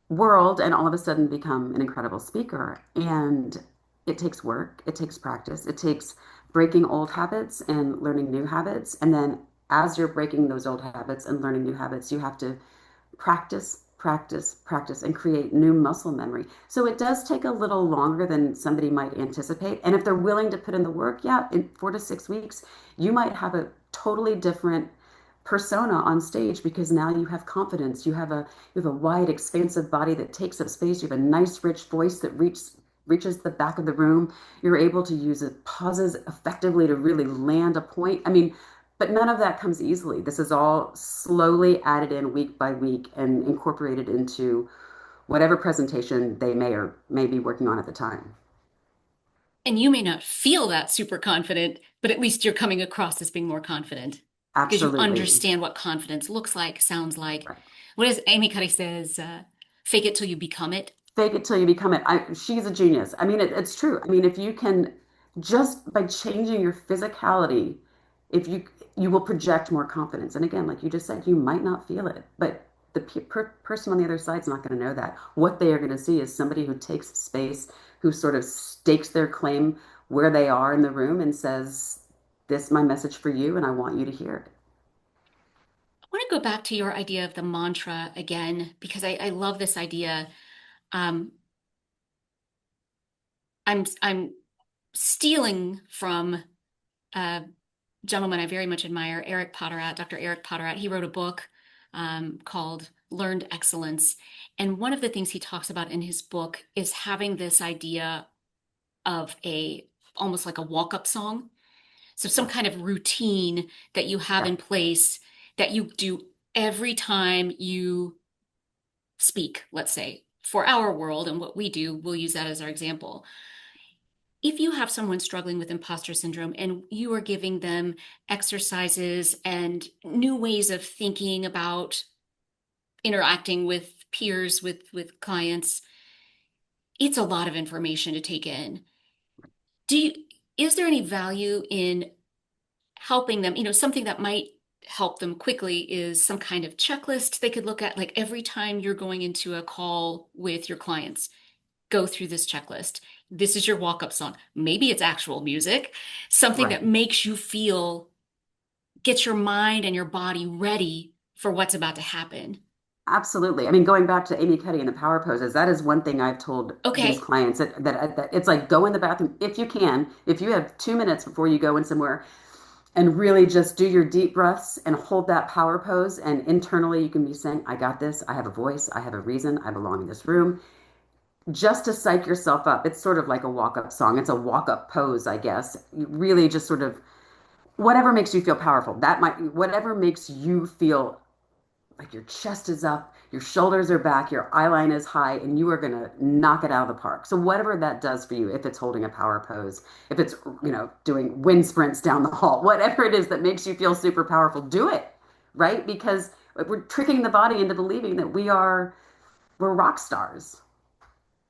Speaker 1: world and all of a sudden become an incredible speaker. And it takes work, it takes practice, it takes breaking old habits and learning new habits. And then as you're breaking those old habits and learning new habits, you have to practice, practice, practice, and create new muscle memory. So it does take a little longer than somebody might anticipate. And if they're willing to put in the work, yeah, in 4 to 6 weeks, you might have a totally different persona on stage because now you have confidence. You have a wide, expansive body that takes up space. You have a nice, rich voice that reaches the back of the room. You're able to use it, pauses effectively to really land a point. I mean, but none of that comes easily. This is all slowly added in week by week and incorporated into whatever presentation they may or may be working on at the time.
Speaker 2: And you may not feel that super confident, but at least you're coming across as being more confident because you
Speaker 1: Absolutely.
Speaker 2: understand what confidence looks like, sounds like.
Speaker 1: Right.
Speaker 2: What is Amy Cuddy says, fake it till you become it.
Speaker 1: Fake it till you become it. She's a genius. I mean, it's true. I mean, if you can just by changing your physicality, if you will project more confidence. And again, like you just said, you might not feel it, but the person on the other side is not going to know that. What they are going to see is somebody who takes space, who sort of stakes their claim where they are in the room and says, "This is my message for you, and I want you to hear it."
Speaker 2: I want to go back to your idea of the mantra again, because I love this idea. Um, I'm stealing from a gentleman I very much admire, Dr. Eric Potterat. He wrote a book called Learned Excellence. And one of the things he talks about in his book is having this idea of a almost like a walk-up song. So some
Speaker 1: Yes.
Speaker 2: kind of routine that you have
Speaker 1: Yeah.
Speaker 2: in place that you do every time you speak, let's say. For our world and what we do, we'll use that as our example. If you have someone struggling with imposter syndrome and you are giving them exercises and new ways of thinking about interacting with peers, with clients, it's a lot of information to take in. Do you, is there any value in helping them? Something that might help them quickly is some kind of checklist they could look at, like every time you're going into a call with your clients, go through this checklist. This is your walk-up song. Maybe it's actual music, something
Speaker 1: Right.
Speaker 2: that makes you feel, gets your mind and your body ready for what's about to happen.
Speaker 1: Absolutely. I mean, going back to Amy Cuddy and the power poses, that is one thing I've told these
Speaker 2: Okay.
Speaker 1: clients that it's like go in the bathroom if you can, if you have 2 minutes before you go in somewhere and really just do your deep breaths and hold that power pose. And internally, you can be saying, I got this. I have a voice. I have a reason. I belong in this room. Just to psych yourself up. It's sort of like a walk up song. It's a walk up pose, I guess. You really just sort of whatever makes you feel powerful. That might, whatever makes you feel like your chest is up, your shoulders are back, your eyeline is high, and you are going to knock it out of the park. So whatever that does for you, if it's holding a power pose, if it's, doing wind sprints down the hall, whatever it is that makes you feel super powerful, do it, right? Because we're tricking the body into believing that we're rock stars.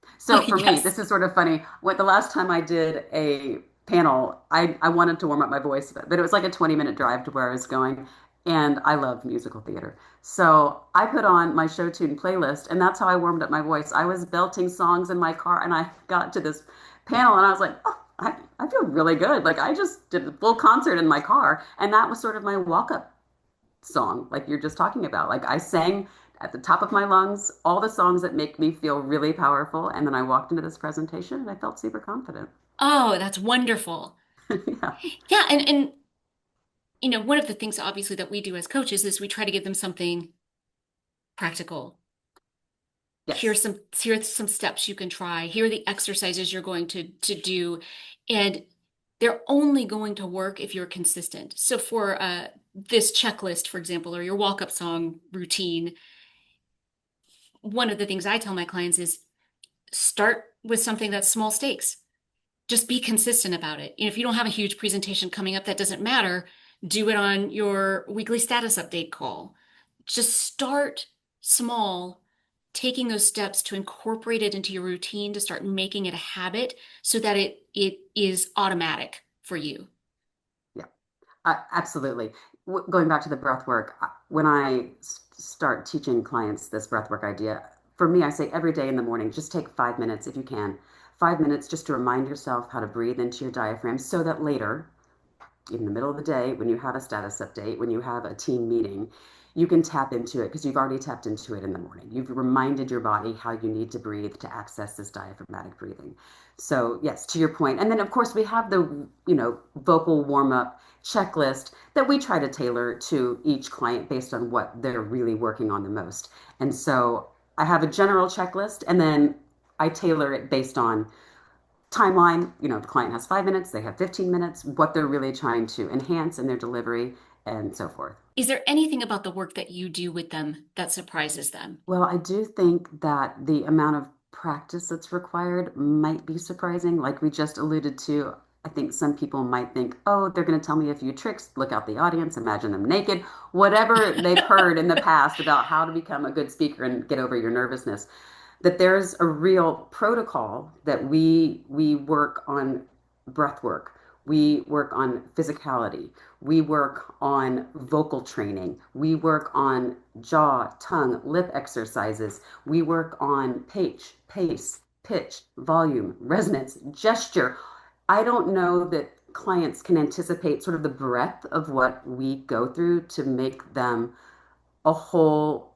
Speaker 2: Oh,
Speaker 1: So for me,
Speaker 2: yes.
Speaker 1: this is sort of funny. What the last time I did a panel, I wanted to warm up my voice, but it was like a 20-minute drive to where I was going. And I love musical theater. So I put on my show tune playlist, and that's how I warmed up my voice. I was belting songs in my car, and I got to this panel, and I was like, oh, I feel really good. Like I just did a full concert in my car. And that was sort of my walk up song, like you're just talking about. Like I sang at the top of my lungs all the songs that make me feel really powerful. And then I walked into this presentation and I felt super confident.
Speaker 2: Oh, that's wonderful.
Speaker 1: Yeah.
Speaker 2: Yeah, and one of the things obviously that we do as coaches is we try to give them something practical.
Speaker 1: Yes.
Speaker 2: Here's some steps you can try. Here are the exercises you're going to do. And they're only going to work if you're consistent. So for this checklist, for example, or your walk-up song routine, one of the things I tell my clients is start with something that's small stakes. Just be consistent about it. If you don't have a huge presentation coming up, that doesn't matter. Do it on your weekly status update call. Just start small, taking those steps to incorporate it into your routine, to start making it a habit so that it is automatic for you.
Speaker 1: Yeah. Absolutely. Going back to the breath work, when I start teaching clients this breath work idea, for me, I say every day in the morning, just take 5 minutes if you can. 5 minutes just to remind yourself how to breathe into your diaphragm so that later, in the middle of the day, when you have a status update, when you have a team meeting, you can tap into it because you've already tapped into it in the morning. You've reminded your body how you need to breathe to access this diaphragmatic breathing. So, yes, to your point. And then, of course, we have the, vocal warm up checklist that we try to tailor to each client based on what they're really working on the most. And so I have a general checklist and then I tailor it based on timeline. The client has 5 minutes, they have 15 minutes, what they're really trying to enhance in their delivery, and so forth.
Speaker 2: Is there anything about the work that you do with them that surprises them?
Speaker 1: Well, I do think that the amount of practice that's required might be surprising. Like we just alluded to, I think some people might think, oh, they're going to tell me a few tricks, look out the audience, imagine them naked, whatever they've heard in the past about how to become a good speaker and get over your nervousness. That there's a real protocol that we work on breath work. We work on physicality. We work on vocal training. We work on jaw, tongue, lip exercises. We work on pace, pitch, volume, resonance, gesture. I don't know that clients can anticipate sort of the breadth of what we go through to make them a whole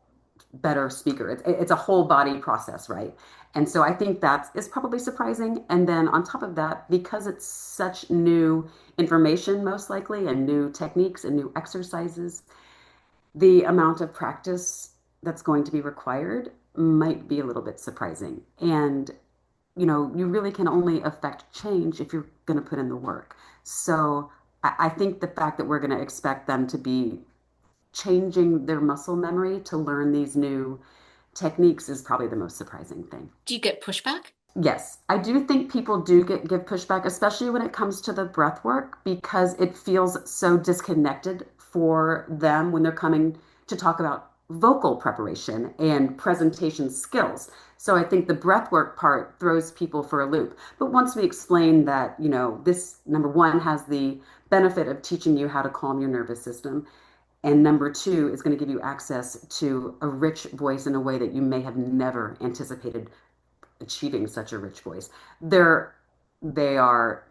Speaker 1: better speaker. It's a whole body process, right? And so I think that is probably surprising. And then on top of that, because it's such new information, most likely, and new techniques and new exercises, the amount of practice that's going to be required might be a little bit surprising. And, you really can only affect change if you're going to put in the work. So I think the fact that we're going to expect them to be changing their muscle memory to learn these new techniques is probably the most surprising thing.
Speaker 2: Do you get pushback?
Speaker 1: Yes, I do think people do give pushback, especially when it comes to the breath work, because it feels so disconnected for them when they're coming to talk about vocal preparation and presentation skills. So I think the breath work part throws people for a loop. But once we explain that, this number one has the benefit of teaching you how to calm your nervous system, and number two is going to give you access to a rich voice in a way that you may have never anticipated achieving such a rich voice. They're they are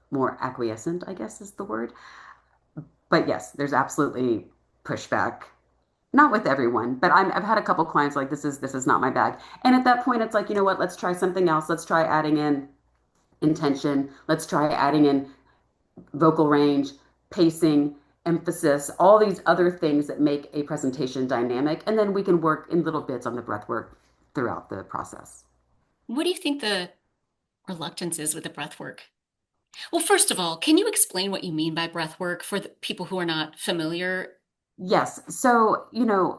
Speaker 1: more acquiescent, I guess is the word. But yes, there's absolutely pushback. Not with everyone, but I've had a couple clients like this is not my bag. And at that point, it's like, you know what? Let's try something else. Let's try adding in intention. Let's try adding in vocal range, pacing, emphasis, all these other things that make a presentation dynamic. And then we can work in little bits on the breath work throughout the process.
Speaker 2: What do you think the reluctance is with the breath work? Well, first of all, can you explain what you mean by breath work for the people who are not familiar
Speaker 1: Yes. So,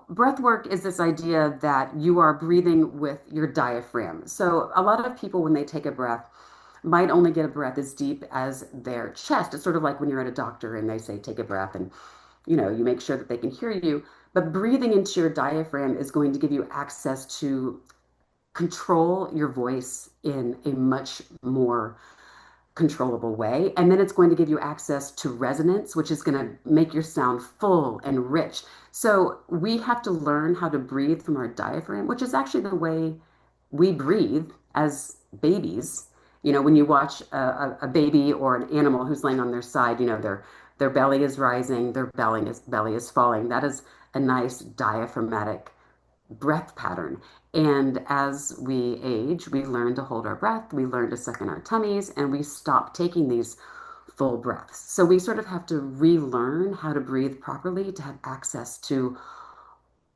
Speaker 1: breath work is this idea that you are breathing with your diaphragm. So, a lot of people, when they take a breath, might only get a breath as deep as their chest. It's sort of like when you're at a doctor and they say, take a breath, and, you make sure that they can hear you. But breathing into your diaphragm is going to give you access to control your voice in a much more controllable way. And then it's going to give you access to resonance, which is going to make your sound full and rich. So we have to learn how to breathe from our diaphragm, which is actually the way we breathe as babies. When you watch a baby or an animal who's laying on their side, their belly is rising, their belly is falling. That is a nice diaphragmatic breath pattern. And as we age, we learn to hold our breath, we learn to suck in our tummies, and we stop taking these full breaths. So we sort of have to relearn how to breathe properly to have access to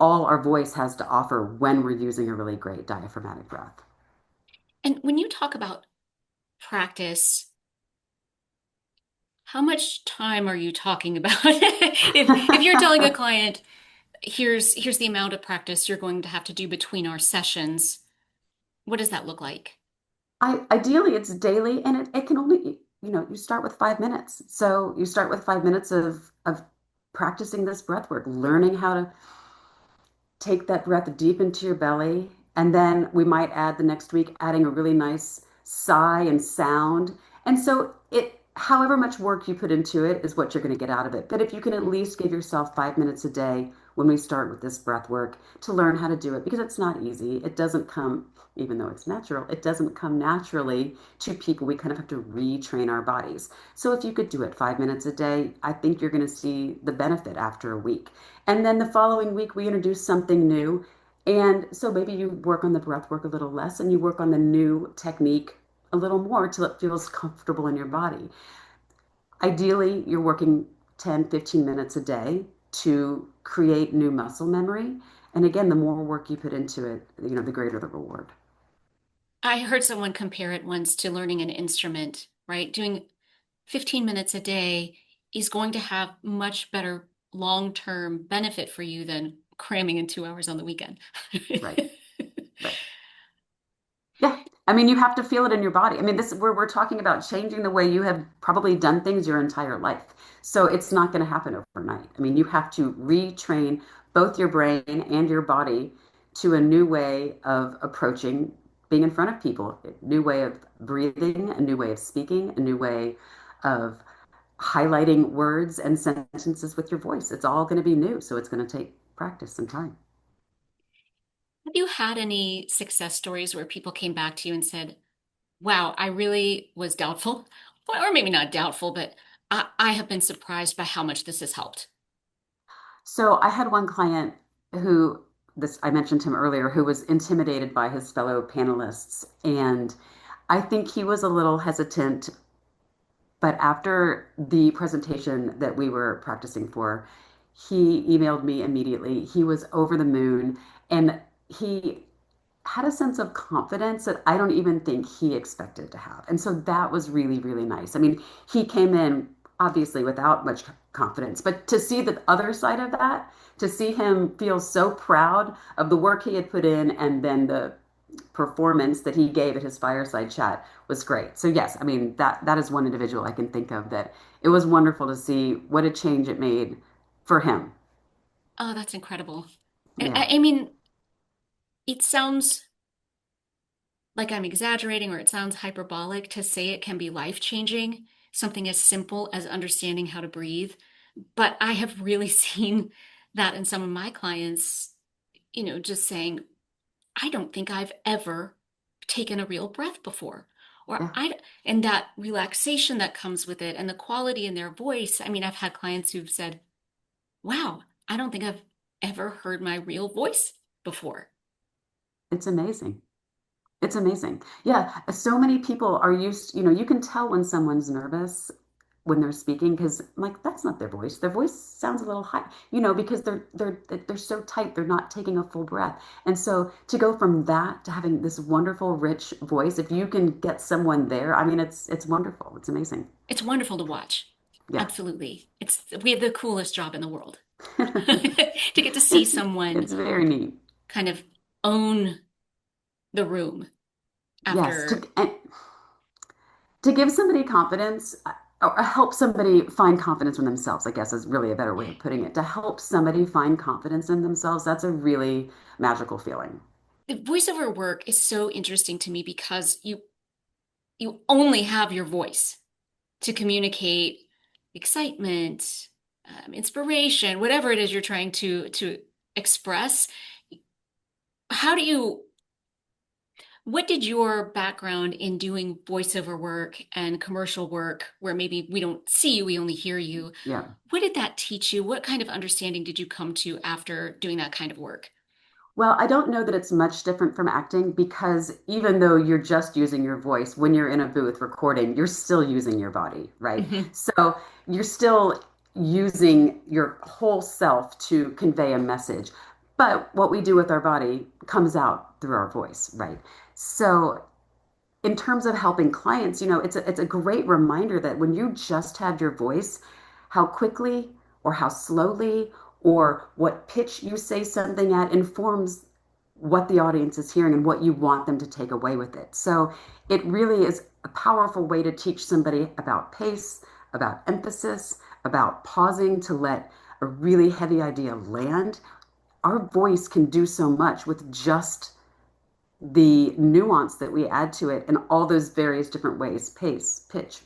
Speaker 1: all our voice has to offer when we're using a really great diaphragmatic breath.
Speaker 2: And when you talk about practice, how much time are you talking about? If you're telling a client, here's the amount of practice you're going to have to do between our sessions, what does that look like?
Speaker 1: Ideally, it's daily, and it can only, you start with 5 minutes. So you start with 5 minutes of practicing this breath work, learning how to take that breath deep into your belly. And then we might add the next week, adding a really nice sigh and sound. And so however much work you put into it is what you're going to get out of it. But if you can at least give yourself 5 minutes a day when we start with this breath work to learn how to do it, because it's not easy. It doesn't come, even though it's natural, it doesn't come naturally to people. We kind of have to retrain our bodies. So if you could do it 5 minutes a day, I think you're going to see the benefit after a week. And then the following week, we introduce something new. And so maybe you work on the breath work a little less and you work on the new technique a little more till it feels comfortable in your body. Ideally, you're working 10, 15 minutes a day to create new muscle memory. And again, the more work you put into it, the greater the reward.
Speaker 2: I heard someone compare it once to learning an instrument, right? Doing 15 minutes a day is going to have much better long-term benefit for you than cramming in 2 hours on the weekend.
Speaker 1: Right. Right. Yeah. I mean, you have to feel it in your body. I mean, this we're talking about changing the way you have probably done things your entire life. So it's not going to happen overnight. I mean, you have to retrain both your brain and your body to a new way of approaching being in front of people, a new way of breathing, a new way of speaking, a new way of highlighting words and sentences with your voice. It's all going to be new. So it's going to take practice and time.
Speaker 2: Have you had any success stories where people came back to you and said, wow, I really was doubtful, or maybe not doubtful, but I have been surprised by how much this has helped?
Speaker 1: So I had one client who I mentioned him earlier, who was intimidated by his fellow panelists. And I think he was a little hesitant, but after the presentation that we were practicing for, he emailed me immediately. He was over the moon and he had a sense of confidence that I don't even think he expected to have. And so that was really, really nice. I mean, he came in obviously without much confidence, but to see the other side of that, to see him feel so proud of the work he had put in and then the performance that he gave at his fireside chat was great. So yes, I mean that is one individual I can think of that it was wonderful to see what a change it made for him.
Speaker 2: Oh, that's incredible.
Speaker 1: Yeah.
Speaker 2: I mean, it sounds like I'm exaggerating or it sounds hyperbolic to say it can be life-changing, something as simple as understanding how to breathe. But I have really seen that in some of my clients, just saying, I don't think I've ever taken a real breath before. Or
Speaker 1: Yeah.
Speaker 2: and that relaxation that comes with it and the quality in their voice. I mean, I've had clients who've said, wow, I don't think I've ever heard my real voice before.
Speaker 1: It's amazing. It's amazing. Yeah, so many people are used, you can tell when someone's nervous when they're speaking because like that's not their voice. Their voice sounds a little high, because they're so tight, they're not taking a full breath. And so to go from that to having this wonderful rich voice, if you can get someone there, I mean it's wonderful. It's amazing.
Speaker 2: It's wonderful to watch.
Speaker 1: Yeah.
Speaker 2: Absolutely. We have the coolest job in the world to get to see someone
Speaker 1: It's very neat.
Speaker 2: kind of own the room
Speaker 1: Yes,
Speaker 2: after.
Speaker 1: to give somebody confidence or help somebody find confidence in themselves, I guess is really a better way of putting it. To help somebody find confidence in themselves, that's a really magical feeling.
Speaker 2: The voiceover work is so interesting to me because you only have your voice to communicate excitement, inspiration, whatever it is you're trying to express. How do you What did your background in doing voiceover work and commercial work, where maybe we don't see you, we only hear you,
Speaker 1: Yeah.
Speaker 2: what did that teach you? What kind of understanding did you come to after doing that kind of work?
Speaker 1: Well, I don't know that it's much different from acting because even though you're just using your voice, when you're in a booth recording, you're still using your body, right?
Speaker 2: Hmm.
Speaker 1: So you're still using your whole self to convey a message. But what we do with our body comes out through our voice, right? So in terms of helping clients, it's a great reminder that when you just have your voice, how quickly or how slowly or what pitch you say something at informs what the audience is hearing and what you want them to take away with it. So it really is a powerful way to teach somebody about pace, about emphasis, about pausing to let a really heavy idea land. Our voice can do so much with just the nuance that we add to it in all those various different ways: pace, pitch,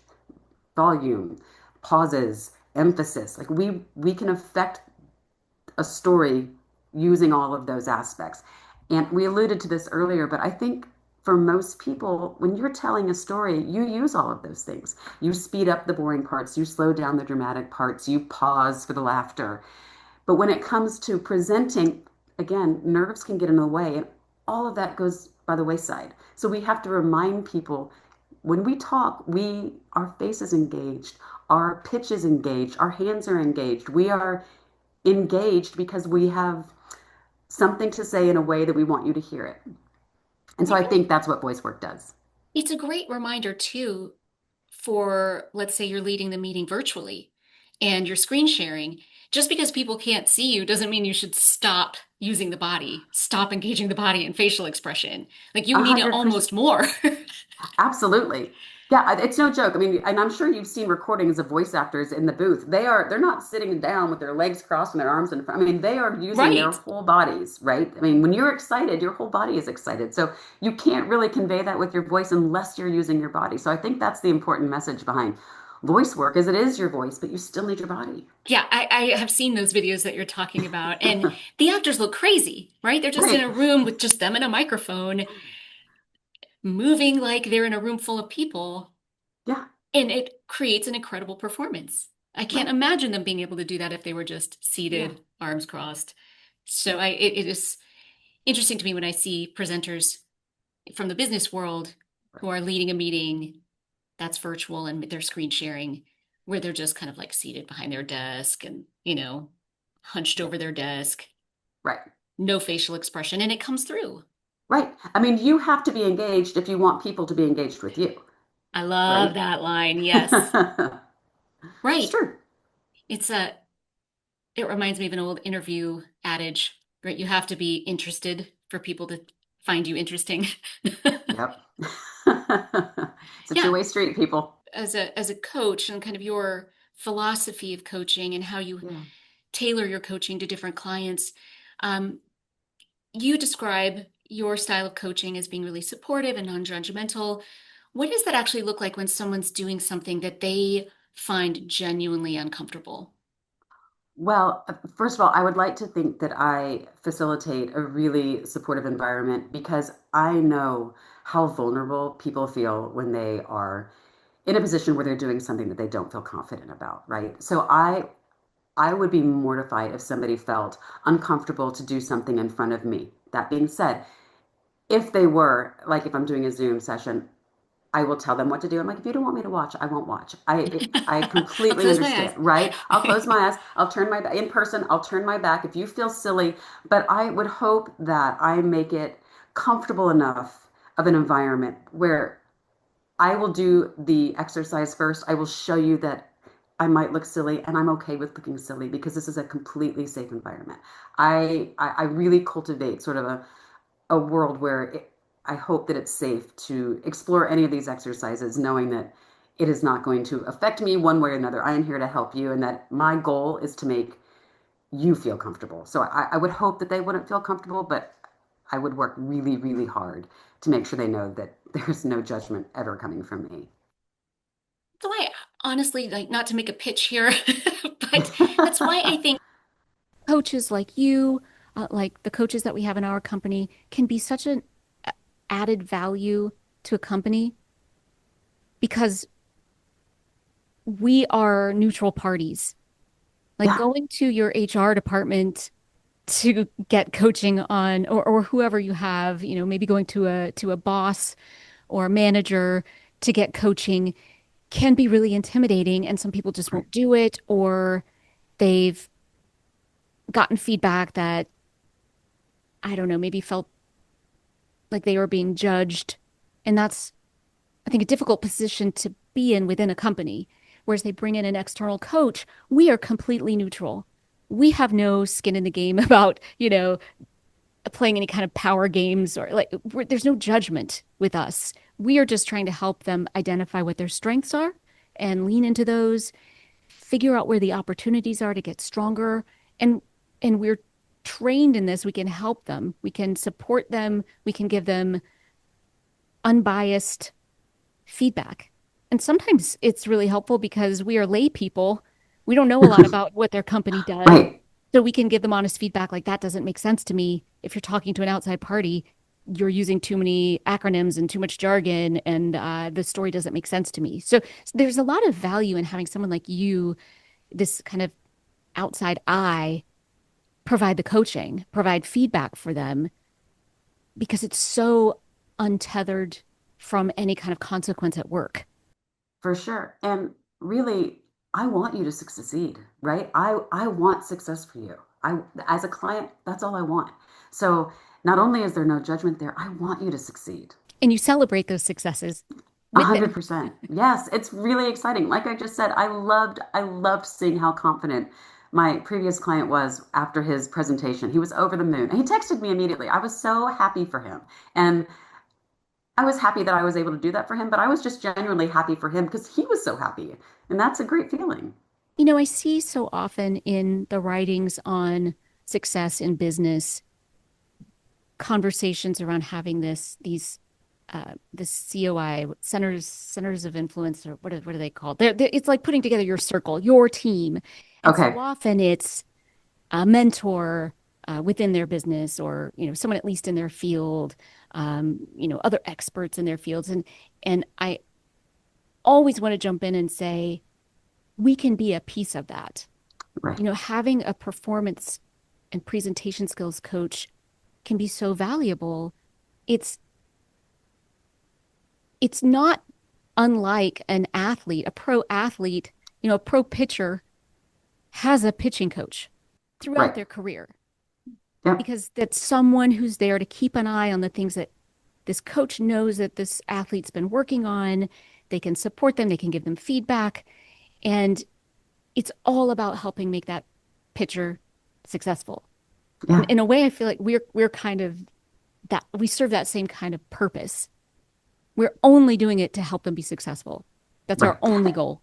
Speaker 1: volume, pauses, emphasis. Like we can affect a story using all of those aspects. And we alluded to this earlier, but I think for most people, when you're telling a story, you use all of those things. You speed up the boring parts, you slow down the dramatic parts, you pause for the laughter. But when it comes to presenting, again, nerves can get in the way, and all of that goes by the wayside. So we have to remind people when we talk, our face is engaged, our pitch is engaged, our hands are engaged. We are engaged because we have something to say in a way that we want you to hear it. And so I think that's what voice work does.
Speaker 2: It's a great reminder too for, let's say you're leading the meeting virtually and you're screen sharing. Just because people can't see you doesn't mean you should stop using the body, stop engaging the body and facial expression. Like you
Speaker 1: A
Speaker 2: need it
Speaker 1: hundred percent.
Speaker 2: almost more.
Speaker 1: Absolutely. Yeah, it's no joke. I mean, and I'm sure you've seen recordings of voice actors in the booth. They're not sitting down with their legs crossed and their arms in front. I mean, they are using their
Speaker 2: Right.
Speaker 1: whole bodies, right? I mean, when you're excited, your whole body is excited. So you can't really convey that with your voice unless you're using your body. So I think that's the important message behind voice work is it is your voice, but you still need your body.
Speaker 2: Yeah, I have seen those videos that you're talking about, and the actors look crazy, right? They're just in
Speaker 1: Right.
Speaker 2: a room with just them and a microphone, moving like they're in a room full of people,
Speaker 1: Yeah,
Speaker 2: and it creates an incredible performance. I can't
Speaker 1: right.
Speaker 2: imagine them being able to do that if they were just
Speaker 1: Yeah,
Speaker 2: seated, arms crossed. So
Speaker 1: yeah,
Speaker 2: it is interesting to me when I see presenters from the business world who
Speaker 1: right.
Speaker 2: are leading a meeting that's virtual and they're screen sharing, where they're just kind of like seated behind their desk and, hunched
Speaker 1: Yeah,
Speaker 2: over their desk,
Speaker 1: right.
Speaker 2: no facial expression, and it comes through.
Speaker 1: Right. I mean, you have to be engaged if you want people to be engaged with you,
Speaker 2: I love
Speaker 1: right?
Speaker 2: that line. Yes.
Speaker 1: It's
Speaker 2: Right.
Speaker 1: true.
Speaker 2: It's a it reminds me of an old interview adage, right? You have to be interested for people to find you interesting.
Speaker 1: Yep. It's a
Speaker 2: Yeah,
Speaker 1: two-way street, people.
Speaker 2: as a coach and kind of your philosophy of coaching and how you
Speaker 1: Yeah.
Speaker 2: tailor your coaching to different clients. Um, you describe your style of coaching as being really supportive and non-judgmental. What does that actually look like when someone's doing something that they find genuinely uncomfortable?
Speaker 1: Well, first of all, I would like to think that I facilitate a really supportive environment because I know how vulnerable people feel when they are in a position where they're doing something that they don't feel confident about, right? So I would be mortified if somebody felt uncomfortable to do something in front of me. That being said, if they were, like if I'm doing a Zoom session, I will tell them what to do. I'm like, if you don't want me to watch, I won't watch. I
Speaker 2: I'll
Speaker 1: completely
Speaker 2: close my eyes.
Speaker 1: understand, right? I'll close my eyes. I'll turn my back in person. I'll turn my back if you feel silly. But I would hope that I make it comfortable enough of an environment where I will do the exercise first. I will show you that I might look silly, and I'm okay with looking silly because this is a completely safe environment. I really cultivate sort of a world where I hope that it's safe to explore any of these exercises, knowing that it is not going to affect me one way or another. I am here to help you, and that my goal is to make you feel comfortable. So I would hope that they wouldn't feel comfortable, but I would work really, really hard to make sure they know that there's no judgment ever coming from me.
Speaker 2: So I honestly, like, not to make a pitch here, but that's why I think coaches like you, like the coaches that we have in our company, can be such an added value to a company because we are neutral parties. Like
Speaker 1: Yeah,
Speaker 2: going to your HR department to get coaching on, or whoever you have, maybe going to a boss or a manager to get coaching can be really intimidating, and some people just
Speaker 1: right.
Speaker 2: won't do it, or they've gotten feedback that, I don't know, maybe felt like they were being judged. And that's, I think, a difficult position to be in within a company. Whereas they bring in an external coach, we are completely neutral. We have no skin in the game about, playing any kind of power games, or like, there's no judgment with us. We are just trying to help them identify what their strengths are and lean into those, figure out where the opportunities are to get stronger. And we're trained in this. We can help them. We can support them. We can give them unbiased feedback. And sometimes it's really helpful because we are lay people. We don't know a lot about what their company does.
Speaker 1: Right.
Speaker 2: So we can give them honest feedback like that doesn't make sense to me. If you're talking to an outside party, you're using too many acronyms and too much jargon, and the story doesn't make sense to me. So there's a lot of value in having someone like you, this kind of outside eye, provide the coaching, provide feedback for them because it's so untethered from any kind of consequence at work.
Speaker 1: For sure. And really, I want you to succeed, right? I want success for you. I as a client, that's all I want. So not only is there no judgment there, I want you to succeed.
Speaker 2: And you celebrate those successes
Speaker 1: A
Speaker 2: with
Speaker 1: hundred
Speaker 2: them.
Speaker 1: percent. Yes, it's really exciting. Like I just said, I loved seeing how confident my previous client was after his presentation. He was over the moon. He texted me immediately. I was so happy for him. And I was happy that I was able to do that for him, but I was just genuinely happy for him because he was so happy. And that's a great feeling.
Speaker 2: I see so often in the writings on success in business conversations around having this COI, centers of influence, or what are they called? It's like putting together your circle, your team. And so
Speaker 1: Okay.
Speaker 2: often it's a mentor within their business, or someone at least in their field, other experts in their fields. And I always want to jump in and say, we can be a piece of that.
Speaker 1: Right.
Speaker 2: Having a performance and presentation skills coach can be so valuable. It's it's not unlike an athlete, a pro athlete, a pro pitcher has a pitching coach throughout
Speaker 1: Right.
Speaker 2: their career,
Speaker 1: Yep.
Speaker 2: because that's someone who's there to keep an eye on the things that this coach knows that this athlete's been working on. They can support them, they can give them feedback, and it's all about helping make that pitcher successful. And
Speaker 1: Yeah.
Speaker 2: in a way, I feel like we're kind of that, we serve that same kind of purpose. We're only doing it to help them be successful. That's our
Speaker 1: Right.
Speaker 2: only goal.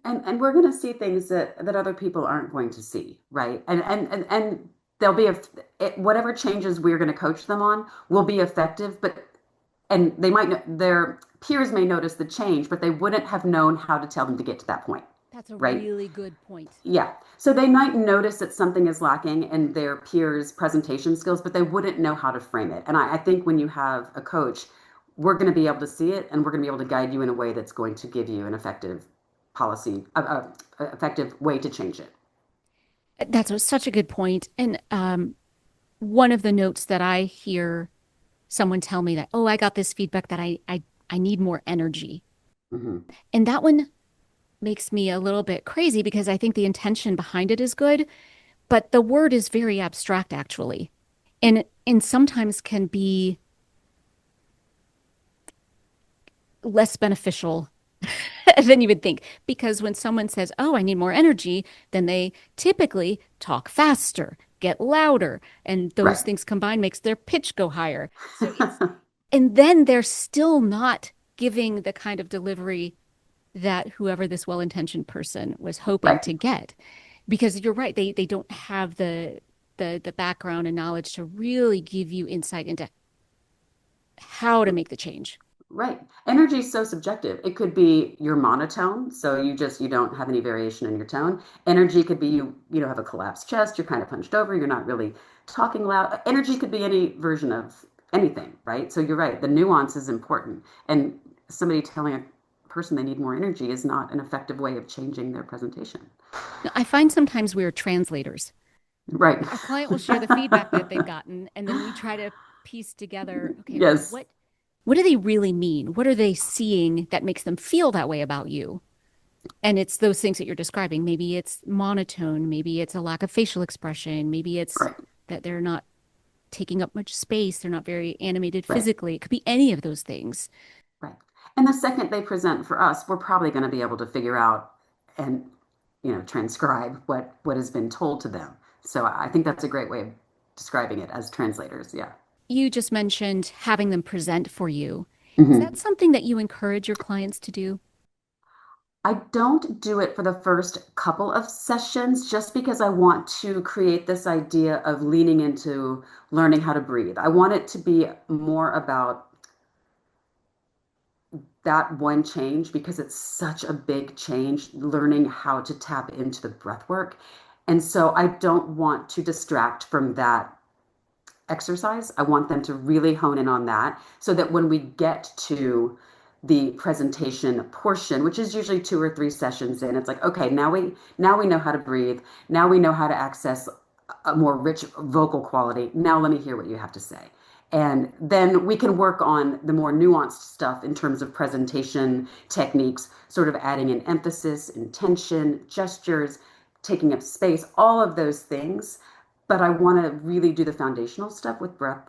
Speaker 1: And we're going to see things that other people aren't going to see, right? And there'll be whatever changes we're going to coach them on will be effective, but and they might their peers may notice the change, but they wouldn't have known how to tell them to get to that point,
Speaker 2: That's a
Speaker 1: right?
Speaker 2: really good point.
Speaker 1: Yeah. So they might notice that something is lacking in their peers' presentation skills, but they wouldn't know how to frame it. And I think when you have a coach, we're going to be able to see it, and we're going to be able to guide you in a way that's going to give you an effective policy, effective way to change it.
Speaker 2: That's such a good point. And one of the notes that I hear someone tell me that, oh, I got this feedback that I need more energy.
Speaker 1: Hmm.
Speaker 2: And that one makes me a little bit crazy because I think the intention behind it is good, but the word is very abstract actually. And sometimes can be less beneficial than you would think. Because when someone says, "Oh, I need more energy," then they typically talk faster, get louder, and those
Speaker 1: Right.
Speaker 2: things combined makes their pitch go higher. And then they're still not giving the kind of delivery that whoever this well-intentioned person was hoping
Speaker 1: Right.
Speaker 2: to get. Because you're right, they don't have the background and knowledge to really give you insight into how to make the change.
Speaker 1: Right. Energy is so subjective. It could be your monotone, so you don't have any variation in your tone. Energy could be you know have a collapsed chest, you're kind of hunched over, you're not really talking loud. Energy could be any version of anything, right? So you're right. The nuance is important. And somebody telling a person they need more energy is not an effective way of changing their presentation.
Speaker 2: Now, I find sometimes we're translators.
Speaker 1: Right.
Speaker 2: A client will share the feedback that they've gotten, and then we try to piece together, okay,
Speaker 1: Yes.
Speaker 2: what do they really mean? What are they seeing that makes them feel that way about you? And it's those things that you're describing. Maybe it's monotone, maybe it's a lack of facial expression, maybe it's
Speaker 1: Right.
Speaker 2: that they're not taking up much space, they're not very animated
Speaker 1: Right.
Speaker 2: physically. It could be any of those things.
Speaker 1: Right. And the second they present for us, we're probably going to be able to figure out and transcribe what has been told to them. So I think that's a great way of describing it as translators. Yeah.
Speaker 2: You just mentioned having them present for you. Is that
Speaker 1: Hmm.
Speaker 2: something that you encourage your clients to do?
Speaker 1: I don't do it for the first couple of sessions just because I want to create this idea of leaning into learning how to breathe. I want it to be more about that one change because it's such a big change, learning how to tap into the breath work. And so I don't want to distract from that exercise. I want them to really hone in on that so that when we get to the presentation portion, which is usually 2 or 3 sessions in, it's like, okay, now we know how to breathe. Now we know how to access a more rich vocal quality. Now let me hear what you have to say. And then we can work on the more nuanced stuff in terms of presentation techniques, sort of adding an emphasis, intention, gestures, taking up space, all of those things, but I want to really do the foundational stuff with breath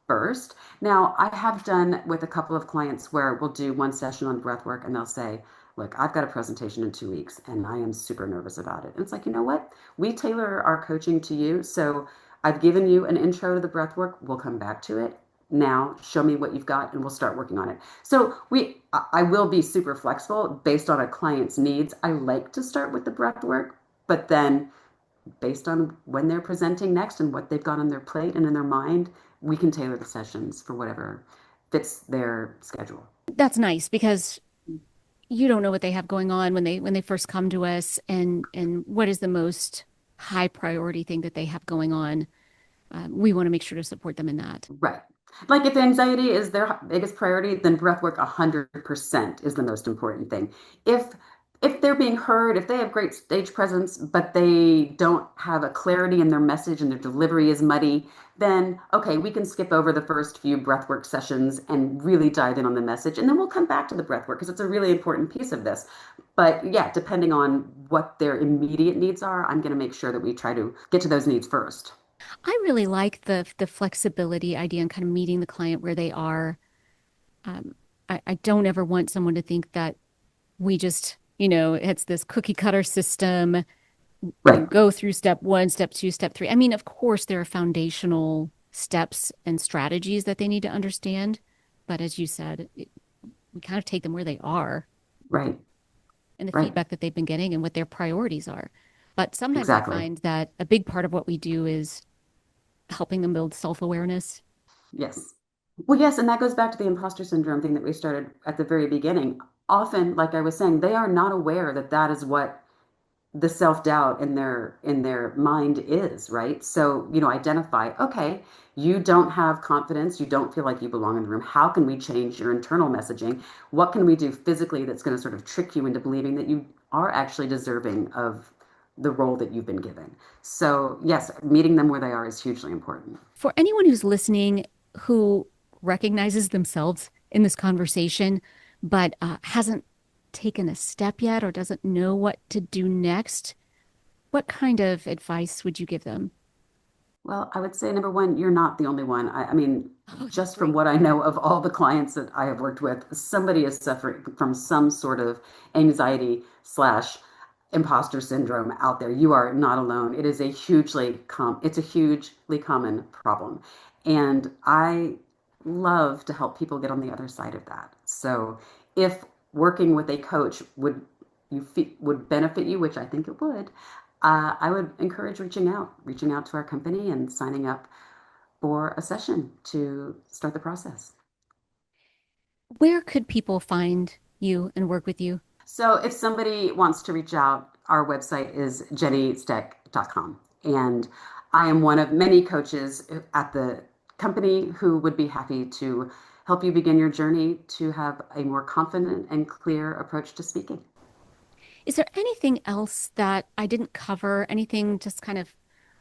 Speaker 1: first. Now, I have done with a couple of clients where we'll do one session on breath work and they'll say, look, I've got a presentation in 2 weeks and I am super nervous about it. And it's like, you know what? We tailor our coaching to you. So I've given you an intro to the breath work. We'll come back to it. Now show me what you've got and we'll start working on it. So I will be super flexible based on a client's needs. I like to start with the breath work, but then based on when they're presenting next and what they've got on their plate and in their mind, we can tailor the sessions for whatever fits their schedule.
Speaker 2: That's nice because you don't know what they have going on when they first come to us and what is the most high priority thing that they have going on. We want to make sure to support them in that.
Speaker 1: Right. Like if anxiety is their biggest priority, then breath work 100% is the most important thing. If if they're being heard, if they have great stage presence, but they don't have a clarity in their message and their delivery is muddy, then okay, we can skip over the first few breathwork sessions and really dive in on the message, and then we'll come back to the breathwork because it's a really important piece of this. But yeah, depending on what their immediate needs are, I'm going to make sure that we try to get to those needs first.
Speaker 2: I really like the flexibility idea and kind of meeting the client where they are. Um, I don't ever want someone to think that we just, it's this cookie cutter system. You
Speaker 1: Right,
Speaker 2: go through step one, step two, step three. I mean, of course, there are foundational steps and strategies that they need to understand. But as you said, we kind of take them where they are
Speaker 1: right,
Speaker 2: and the
Speaker 1: right.
Speaker 2: feedback that they've been getting and what their priorities are. But sometimes I
Speaker 1: Exactly.
Speaker 2: find that a big part of what we do is helping them build self-awareness.
Speaker 1: Yes. Well, yes, and that goes back to the imposter syndrome thing that we started at the very beginning. Often, like I was saying, they are not aware that that is what the self-doubt in their mind is, right? So, identify, okay, you don't have confidence, you don't feel like you belong in the room. How can we change your internal messaging? What can we do physically that's going to sort of trick you into believing that you are actually deserving of the role that you've been given? So, yes, meeting them where they are is hugely important.
Speaker 2: For anyone who's listening who recognizes themselves in this conversation, but hasn't taken a step yet or doesn't know what to do next, what kind of advice would you give them?
Speaker 1: Well, I would say number one, you're not the only one. I mean,
Speaker 2: Oh, that's
Speaker 1: just from
Speaker 2: great.
Speaker 1: what I know of all the clients that I have worked with, somebody is suffering from some sort of anxiety slash imposter syndrome out there. You are not alone. It is a it's a hugely common problem. And I love to help people get on the other side of that. So if working with a coach would benefit you, which I think it would, I would encourage reaching out to our company and signing up for a session to start the process.
Speaker 2: Where could people find you and work with you?
Speaker 1: So if somebody wants to reach out, our website is jennisteck.com. And I am one of many coaches at the company who would be happy to help you begin your journey to have a more confident and clear approach to speaking.
Speaker 2: Is there anything else that I didn't cover? Anything just kind of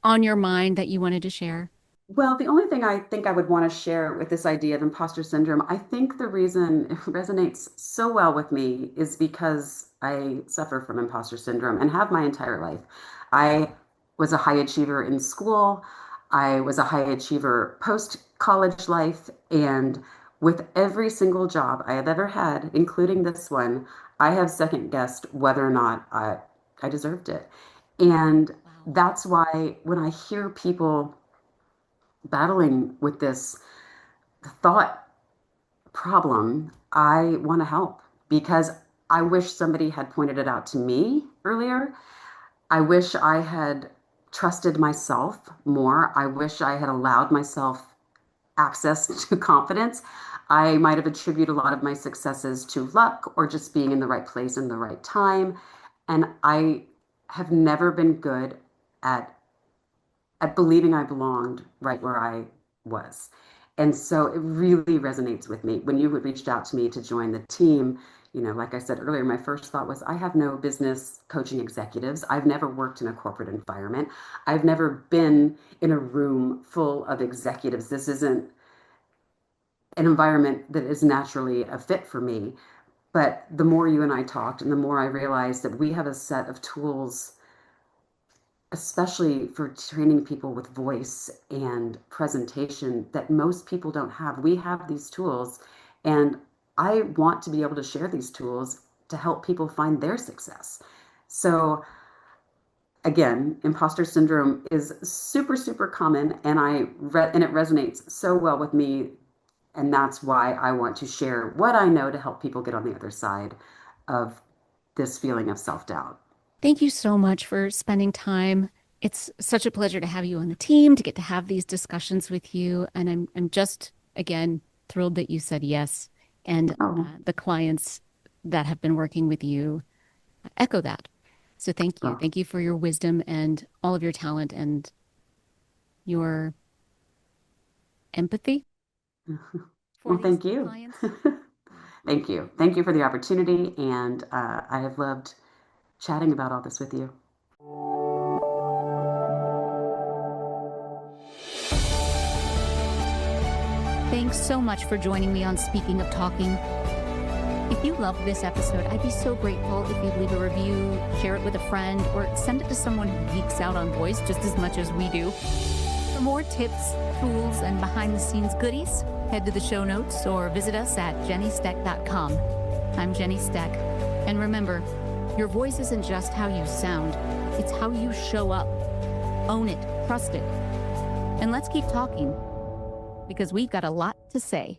Speaker 2: on your mind that you wanted to share?
Speaker 1: Well, the only thing I think I would want to share with this idea of imposter syndrome, I think the reason it resonates so well with me is because I suffer from imposter syndrome and have my entire life. I was a high achiever in school. I was a high achiever post college life. And with every single job I have ever had, including this one, I have second guessed whether or not I deserved it. And
Speaker 2: Wow.
Speaker 1: that's why when I hear people battling with this thought problem, I want to help because I wish somebody had pointed it out to me earlier. I wish I had trusted myself more. I wish I had allowed myself access to confidence. I might have attributed a lot of my successes to luck or just being in the right place in the right time. And I have never been good at believing I belonged right where I was. And so it really resonates with me. When you reached out to me to join the team, like I said earlier, my first thought was I have no business coaching executives. I've never worked in a corporate environment. I've never been in a room full of executives. This isn't an environment that is naturally a fit for me. But the more you and I talked, and the more I realized that we have a set of tools, especially for training people with voice and presentation, that most people don't have. We have these tools, and I want to be able to share these tools to help people find their success. So again, imposter syndrome is super, super common, and it resonates so well with me, and that's why I want to share what I know to help people get on the other side of this feeling of self-doubt.
Speaker 2: Thank you so much for spending time. It's such a pleasure to have you on the team, to get to have these discussions with you. And I'm just, again, thrilled that you said yes. And
Speaker 1: Oh,
Speaker 2: the clients that have been working with you echo that. So thank you.
Speaker 1: well,
Speaker 2: Thank you for your wisdom and all of your talent and your empathy for
Speaker 1: well,
Speaker 2: these
Speaker 1: thank you.
Speaker 2: clients. Yeah.
Speaker 1: Thank you. Thank you for the opportunity. And I have loved chatting about all this with you.
Speaker 2: Thanks so much for joining me on Speaking of Talking. If you loved this episode, I'd be so grateful if you'd leave a review, share it with a friend, or send it to someone who geeks out on voice just as much as we do. For more tips, tools, and behind-the-scenes goodies, head to the show notes or visit us at jennisteck.com. I'm Jenni Steck. And remember, your voice isn't just how you sound, it's how you show up. Own it, trust it. And let's keep talking, because we've got a lot to say.